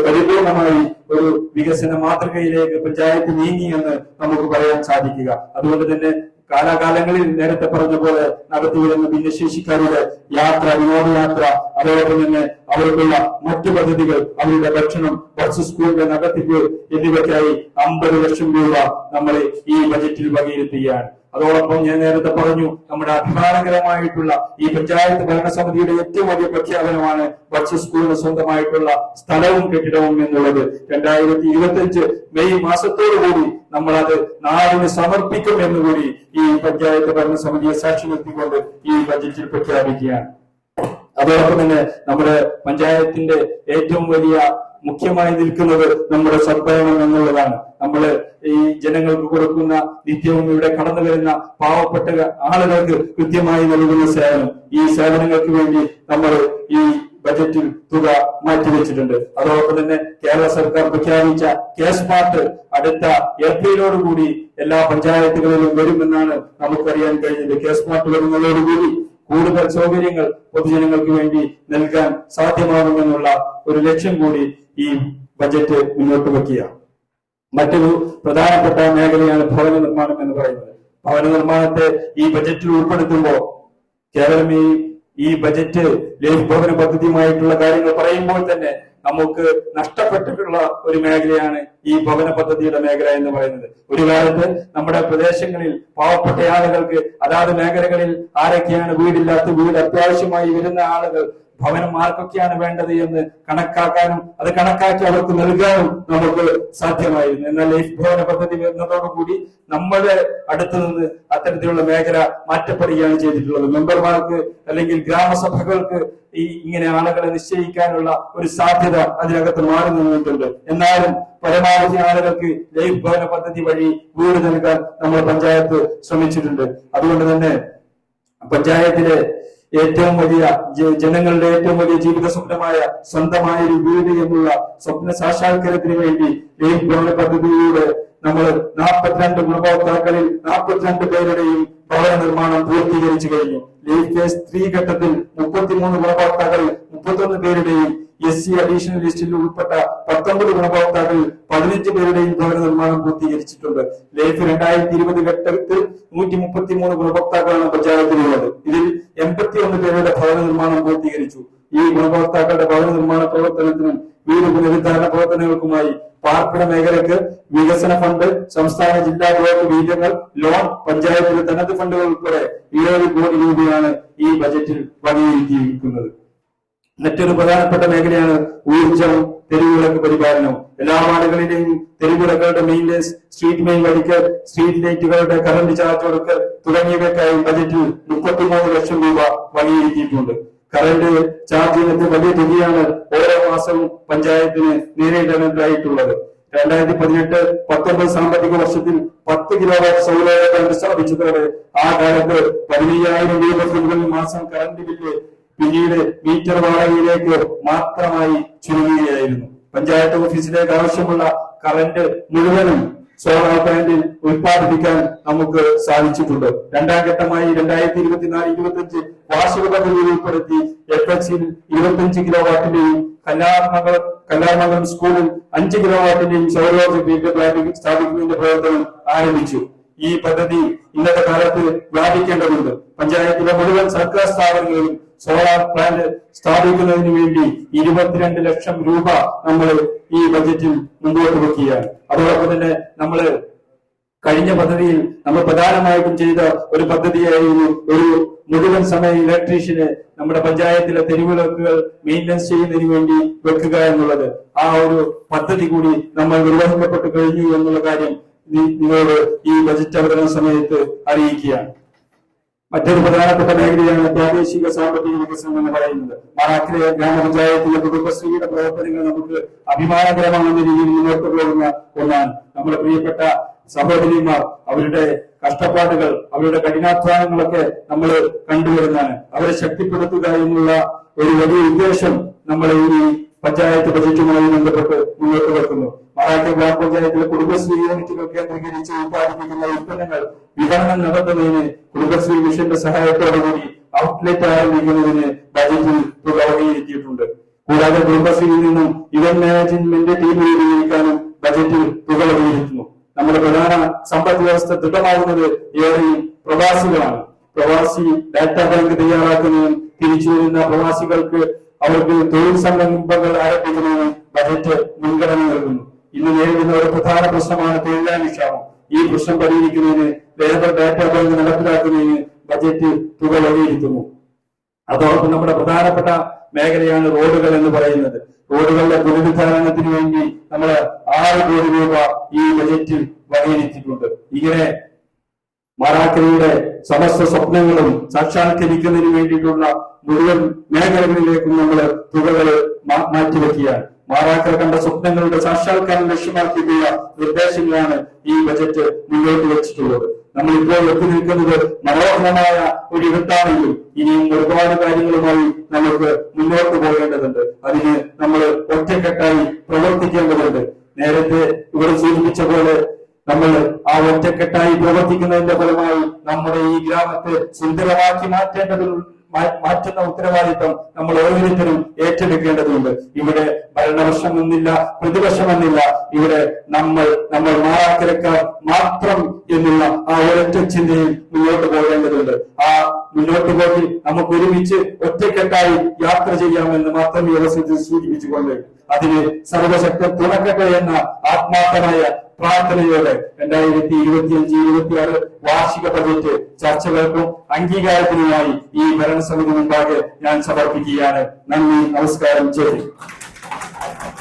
പരിപൂർണമായി ഒരു വികസന മാതൃകയിലേക്ക് പഞ്ചായത്ത് നീങ്ങിയെന്ന് നമുക്ക് പറയാൻ സാധിക്കുക. അതുകൊണ്ട് തന്നെ കാലാകാലങ്ങളിൽ നേരത്തെ പറഞ്ഞ പോലെ നടത്തിവരുന്ന ഭിന്നശേഷിക്കാരുടെ യാത്ര, വിനോദയാത്ര, അതോടൊപ്പം തന്നെ അവർക്കുള്ള മറ്റു പദ്ധതികൾ, അവരുടെ ഭക്ഷണം, ബഡ്സ് സ്കൂളിന്റെ നടത്തിപ്പ് എന്നിവയ്ക്കായി 50 ലക്ഷം രൂപ നമ്മൾ ഈ ബജറ്റിൽ വകയിരുത്തുകയാണ്. അതോടൊപ്പം ഞാൻ നേരത്തെ പറഞ്ഞു, നമ്മുടെ അഭിമാനകരമായിട്ടുള്ള ഈ പഞ്ചായത്ത് ഭരണസമിതിയുടെ ഏറ്റവും വലിയ പ്രഖ്യാപനമാണ് ബഡ്സ് സ്കൂളിന് സ്വന്തമായിട്ടുള്ള സ്ഥലവും കെട്ടിടവും എന്നുള്ളത്. 2025 മെയ് മാസത്തോടുകൂടി നമ്മളത് നാടിന് സമർപ്പിക്കും എന്നുകൂടി ഈ പഞ്ചായത്ത് ഭരണസമിതിയെ സാക്ഷി നിർത്തിക്കൊണ്ട് ഈ ബജറ്റിൽ പ്രഖ്യാപിക്കുകയാണ്. അതോടൊപ്പം തന്നെ നമ്മുടെ പഞ്ചായത്തിന്റെ ഏറ്റവും വലിയ മുഖ്യമായി നിൽക്കുന്നത് നമ്മുടെ സദ്ഭരണം എന്നുള്ളതാണ്. നമ്മള് ഈ ജനങ്ങൾക്ക് കൊടുക്കുന്ന, നിത്യവും ഇവിടെ കടന്നു വരുന്ന പാവപ്പെട്ട ആളുകൾക്ക് കൃത്യമായി നൽകുന്ന സേവനം, ഈ സേവനങ്ങൾക്ക് വേണ്ടി നമ്മൾ ഈ ബജറ്റിൽ തുക മാറ്റിവെച്ചിട്ടുണ്ട്. അതോടൊപ്പം തന്നെ കേരള സർക്കാർ പ്രഖ്യാപിച്ച സ്മാർട്ട് അടുത്ത ഏപ്രിലോടുകൂടി എല്ലാ പഞ്ചായത്തുകളിലും വരുമെന്നാണ് നമുക്കറിയാൻ കഴിഞ്ഞത്. സ്മാർട്ട് വരുന്നതോടുകൂടി കൂടുതൽ സൗകര്യങ്ങൾ പൊതുജനങ്ങൾക്ക് വേണ്ടി നൽകാൻ സാധ്യമാകുമെന്നുള്ള ഒരു ലക്ഷ്യം കൂടി ഈ ബജറ്റ് മുന്നോട്ട് വയ്ക്കുക. മറ്റൊരു പ്രധാനപ്പെട്ട മേഖലയാണ് ഭവന നിർമ്മാണം എന്ന് പറയുന്നത്. ഭവന നിർമ്മാണത്തെ ഈ ബജറ്റിൽ ഉൾപ്പെടുത്തുമ്പോൾ കേവലം ഈ ബജറ്റ് ലൈഫ് ഭവന പദ്ധതിയുമായിട്ടുള്ള കാര്യങ്ങൾ പറയുമ്പോൾ തന്നെ നമുക്ക് നഷ്ടപ്പെട്ടിട്ടുള്ള ഒരു മേഖലയാണ് ഈ ഭവന പദ്ധതിയുടെ മേഖല എന്ന് പറയുന്നത്. ഒരു കാലത്ത് നമ്മുടെ പ്രദേശങ്ങളിൽ പാവപ്പെട്ട ആളുകൾക്ക് അതാത് മേഖലകളിൽ ആരൊക്കെയാണ് വീടില്ലാത്ത, വീട് അത്യാവശ്യമായി വരുന്ന ആളുകൾ ഭവനം ആർക്കൊക്കെയാണ് വേണ്ടത് എന്ന് കണക്കാക്കാനും അത് കണക്കാക്കി അവർക്ക് നൽകാനും നമുക്ക് സാധ്യമായിരുന്നു. എന്നാൽ ലൈഫ് ഭവന പദ്ധതി വരുന്നതോടുകൂടി നമ്മുടെ അടുത്ത് നിന്ന് അത്തരത്തിലുള്ള മേഖല മാറ്റപ്പെടുകയാണ് ചെയ്തിട്ടുള്ളത്. മെമ്പർമാർക്ക് അല്ലെങ്കിൽ ഗ്രാമസഭകൾക്ക് ഇങ്ങനെ ആളുകളെ നിശ്ചയിക്കാനുള്ള ഒരു സാധ്യത അതിനകത്ത് മാറി നിന്നിട്ടുണ്ട്. എന്നാലും പരമാവധി ആളുകൾക്ക് ലൈഫ് ഭവന പദ്ധതി വഴി വീട് നൽകാൻ നമ്മുടെ പഞ്ചായത്ത് ശ്രമിച്ചിട്ടുണ്ട്. അതുകൊണ്ട് തന്നെ പഞ്ചായത്തിലെ ഏറ്റവും വലിയ ജനങ്ങളുടെ ഏറ്റവും വലിയ ജീവിത സ്വപ്നമായ സ്വന്തമായ ഒരു വീട് എന്നുള്ള സ്വപ്ന സാക്ഷാത്കാരത്തിന് വേണ്ടി ലൈഫ് ഭവന പദ്ധതിയിലൂടെ നമ്മൾ 42 ഗുണഭോക്താക്കളിൽ 42 പേരുടെയും ഭവന നിർമ്മാണം പൂർത്തീകരിച്ചു കഴിഞ്ഞു. ലൈഫ് ഫേസ് 3 ഘട്ടത്തിൽ 33 ഗുണഭോക്താക്കൾ 31 പേരുടെയും SC അഡീഷണൽ ലിസ്റ്റിൽ ഉൾപ്പെട്ട 19 ഗുണഭോക്താക്കൾ 15 പേരുടെയും ഭവന നിർമ്മാണം പൂർത്തീകരിച്ചിട്ടുണ്ട്. ലൈഫ് 2020 ഘട്ടത്തിൽ 133 ഗുണഭോക്താക്കളാണ് പഞ്ചായത്തിലുള്ളത്. ഇതിൽ 81 പേരുടെ ഭവന നിർമ്മാണം പൂർത്തീകരിച്ചു. ഈ ഗുണഭോക്താക്കളുടെ ഭവന നിർമ്മാണ പ്രവർത്തനത്തിനും വീട് പുനരുദ്ധാരണ പ്രവർത്തനങ്ങൾക്കുമായി പാർപ്പിട മേഖലയ്ക്ക് വികസന ഫണ്ട്, സംസ്ഥാന ജില്ലാ ബ്ലോക്ക് വീതങ്ങൾ, ലോൺ, പഞ്ചായത്തിലെ തനത് ഫണ്ടുകൾ ഉൾപ്പെടെ 7 കോടി രൂപയാണ് ഈ ബജറ്റിൽ വകയിരുത്തിയിരിക്കുന്നത്. മറ്റൊരു പ്രധാനപ്പെട്ട മേഖലയാണ് ഊർജ്ജവും തെരുവുവിളക്ക് പരിപാലനവും. എല്ലാ വാർഡുകളിലെയും തെരുവുവിളക്കുകളുടെ മെയിൻ്റെനൻസ്, സ്ട്രീറ്റ് മെയിൻ വരിക്ക്, സ്ട്രീറ്റ് ലൈറ്റുകളുടെ കറന്റ് ചാർജ് കൊടുക്കൽ തുടങ്ങിയവയ്ക്കായി ബജറ്റിൽ 33 ലക്ഷം രൂപ വകയിരുത്തിയിട്ടുണ്ട്. കറന്റ് ചാർജ് ഇനത്തിൽ വലിയ തുകയാണ് ഓരോ മാസവും പഞ്ചായത്തിന് നേരിടേണ്ടതായിട്ടുള്ളത്. 2018-19 സാമ്പത്തിക വർഷത്തിൽ 10 കിലോവാട്ട് സൗരോർജ്ജം സ്ഥാപിച്ചതോടെ ആ കാലത്ത് 15,000 രൂപയ്ക്ക് മുകളിൽ മാസം കറന്റ് ബില്ല് പിന്നീട് മീറ്റർ വാടകയിലേക്ക് മാത്രമായി ചുരുങ്ങുകയായിരുന്നു. പഞ്ചായത്ത് ഓഫീസിലേക്ക് ആവശ്യമുള്ള കറന്റ് മുഴുവനും സോളാർ പ്ലാന്റിൽ ഉത്പാദിപ്പിക്കാൻ നമുക്ക് സാധിച്ചിട്ടുണ്ട്. രണ്ടാം ഘട്ടമായി 2024-25 വാർഷിക പദ്ധതിയിൽ ഉൾപ്പെടുത്തി FHൽ 25 കിലോവാട്ടിന്റെയും കല്ലാർമംഗലം സ്കൂളിൽ 5 കിലോവാട്ടിന്റെയും സൗരോർജ്ജ ഫീൽഡ് പ്ലാന്റ് സ്ഥാപിക്കുന്നതിന്റെ പ്രവർത്തനം ആരംഭിച്ചു. ഈ പദ്ധതി ഇന്നത്തെ കാലത്ത് വ്യാപിക്കേണ്ടതുണ്ട്. പഞ്ചായത്തിലെ മുഴുവൻ സർക്കാർ സ്ഥാപനങ്ങളിലും സോളാർ പ്ലാന്റ് സ്ഥാപിക്കുന്നതിന് വേണ്ടി 22 ലക്ഷം രൂപ നമ്മൾ ഈ ബജറ്റിൽ മുമ്പോട്ട് വെക്കുകയാണ്. അതോടൊപ്പം തന്നെ നമ്മൾ കഴിഞ്ഞ പദ്ധതിയിൽ നമ്മൾ പ്രധാനമായിട്ടും ചെയ്ത ഒരു പദ്ധതിയായിരുന്നു ഒരു മുഴുവൻ സമയ ഇലക്ട്രീഷ്യനെ നമ്മുടെ പഞ്ചായത്തിലെ തെരുവിളക്കുകൾ മെയിൻ്റനൻസ് ചെയ്യുന്നതിന് വേണ്ടി വെക്കുക എന്നുള്ളത്. ആ ഒരു പദ്ധതി കൂടി നമ്മൾ നിർവഹിക്കപ്പെട്ടു കഴിഞ്ഞു എന്നുള്ള കാര്യം നിങ്ങളോട് ഈ ബജറ്റ് അവതരണ സമയത്ത് അറിയിക്കുകയാണ്. മറ്റൊരു പ്രധാനപ്പെട്ട മേഖലയാണ് പ്രാദേശിക സാമ്പത്തിക വികസനം എന്ന് പറയുന്നത്. മാറാക്കിലെ ഗ്രാമപഞ്ചായത്തിലെ കുടുംബശ്രീയുടെ പ്രവർത്തനങ്ങൾ നമുക്ക് അഭിമാനകരമാണെന്ന രീതിയിൽ മുന്നോട്ട് പോകുന്ന ഒന്നാണ്. നമ്മുടെ പ്രിയപ്പെട്ട സഹോദരിമാർ അവരുടെ കഷ്ടപ്പാടുകൾ, അവരുടെ കഠിനാധ്വാനങ്ങളൊക്കെ നമ്മൾ കണ്ടുവരുന്നതാണ്. അവരെ ശക്തിപ്പെടുത്തുക എന്നുള്ള ഒരു വലിയ ഉദ്ദേശം നമ്മൾ ഈ പഞ്ചായത്ത് ബജറ്റുമായി ബന്ധപ്പെട്ട് മുന്നോട്ട് വെക്കുന്നു. മാറാക്കി ഗ്രാമപഞ്ചായത്തിലെ കുടുംബശ്രീ യൂണിറ്റുകൾ കേന്ദ്രീകരിച്ച് ഉത്പാദിപ്പിക്കുന്ന ഉൽപ്പന്നങ്ങൾ വിതരണം നടത്തുന്നതിന് കുടുംബശ്രീ മിഷന്റെ സഹായത്തോടുകൂടി ഔട്ട്ലെറ്റ് ആരംഭിക്കുന്നതിന് ബജറ്റിൽ തുക വകയിരുത്തിയിട്ടുണ്ട്. കൂടാതെ കുടുംബശ്രീയിൽ നിന്നും ഇവന്റ് മാനേജ്മെന്റ് ടീം രൂപീകരിക്കാനും ബജറ്റിൽ തുക വകയിരുത്തുന്നു. നമ്മുടെ പ്രധാന സമ്പദ് വ്യവസ്ഥ ദൃഢമാകുന്നത് ഏറെയും പ്രവാസികളാണ്. പ്രവാസി ഡാറ്റാ ബാങ്ക് തയ്യാറാക്കുന്നതിനും തിരിച്ചു വരുന്ന പ്രവാസികൾക്ക് അവർക്ക് തൊഴിൽ സംരംഭങ്ങൾ ആരംഭിക്കുന്നതിന് ബജറ്റ് മുൻഗണന നൽകുന്നു. ഇന്ന് നേരിടുന്ന ഒരു പ്രധാന പ്രശ്നമാണ് തൊഴിലാളി ക്ഷാമം. ഈ പ്രശ്നം പരിഹരിക്കുന്നതിന് ലേബർ ഡാറ്റാ ബാങ്ക് നടപ്പിലാക്കുന്നതിന് ബജറ്റ് തുക വകയിരുത്തുന്നു. അതോടൊപ്പം നമ്മുടെ പ്രധാനപ്പെട്ട മേഖലയാണ് റോഡുകൾ എന്ന് പറയുന്നത്. റോഡുകളുടെ പുനരുദ്ധാരണത്തിന് വേണ്ടി നമ്മൾ 6 കോടി രൂപ ഈ ബജറ്റിൽ വകയിരുത്തിയിട്ടുണ്ട്. ഇങ്ങനെ മാറാക്കരയുടെ സമസ്ത സ്വപ്നങ്ങളും സാക്ഷാത്കരിക്കുന്നതിന് വേണ്ടിയിട്ടുള്ള മുഴുവൻ മേഖലകളിലേക്കും നമ്മൾ തുകകൾ മാറ്റിവെക്കുകയാണ്. മാറാക്കര കണ്ട സ്വപ്നങ്ങളുടെ സാക്ഷാത്കാരം ലക്ഷ്യമാക്കിയുള്ള നിർദ്ദേശങ്ങളാണ് ഈ ബജറ്റ് മുന്നോട്ട് വെച്ചിട്ടുള്ളത്. നമ്മളിപ്പോൾ എത്തി നിൽക്കുന്നത് മനോഹരമായ ഒരു ഇടത്താണെങ്കിലും ഇനിയും ഒരുപാട് കാര്യങ്ങളുമായി നമുക്ക് മുന്നോട്ട് പോകേണ്ടതുണ്ട്. അതിന് നമ്മൾ ഒറ്റക്കെട്ടായി പ്രവർത്തിക്കേണ്ടതുണ്ട്. നേരത്തെ ഇവിടെ സൂചിപ്പിച്ച പോലെ നമ്മൾ ആ ഒറ്റക്കെട്ടായി പ്രവർത്തിക്കുന്നതിന്റെ ഫലമായി നമ്മുടെ ഈ ഗ്രാമത്തെ സുന്ദരമാക്കി മാറ്റുന്ന ഉത്തരവാദിത്വം നമ്മൾ ഓരോരുത്തരും ഏറ്റെടുക്കേണ്ടതുണ്ട്. ഇവിടെ ഭരണപക്ഷമെന്നില്ല, പ്രതിപക്ഷമെന്നില്ല. ഇവിടെ നമ്മൾ മാറാക്കരക്കാർ മാത്രം എന്നുള്ള ആ ഒരൊറ്റ ചിന്തയിൽ മുന്നോട്ട് പോകേണ്ടതുണ്ട്. ആ മുന്നോട്ട് പോയി നമുക്ക് ഒരുമിച്ച് ഒറ്റക്കെട്ടായി യാത്ര ചെയ്യാമെന്ന് മാത്രം ഈ അവസരത്തിൽ സൂചിപ്പിച്ചുകൊണ്ട് അതിന് സർവശക്തൻ തുണക്കട്ടെ എന്ന ആത്മാർത്ഥമായ പ്രാർത്ഥനയോടെ 2025-26 വാർഷിക ബജറ്റ് ചർച്ചകൾക്കും അംഗീകാരത്തിനുമായി ഈ ഭരണസമിതി മുമ്പാകെ ഞാൻ സമർപ്പിക്കുകയാണ്. നന്ദി, നമസ്കാരം, ജയ്.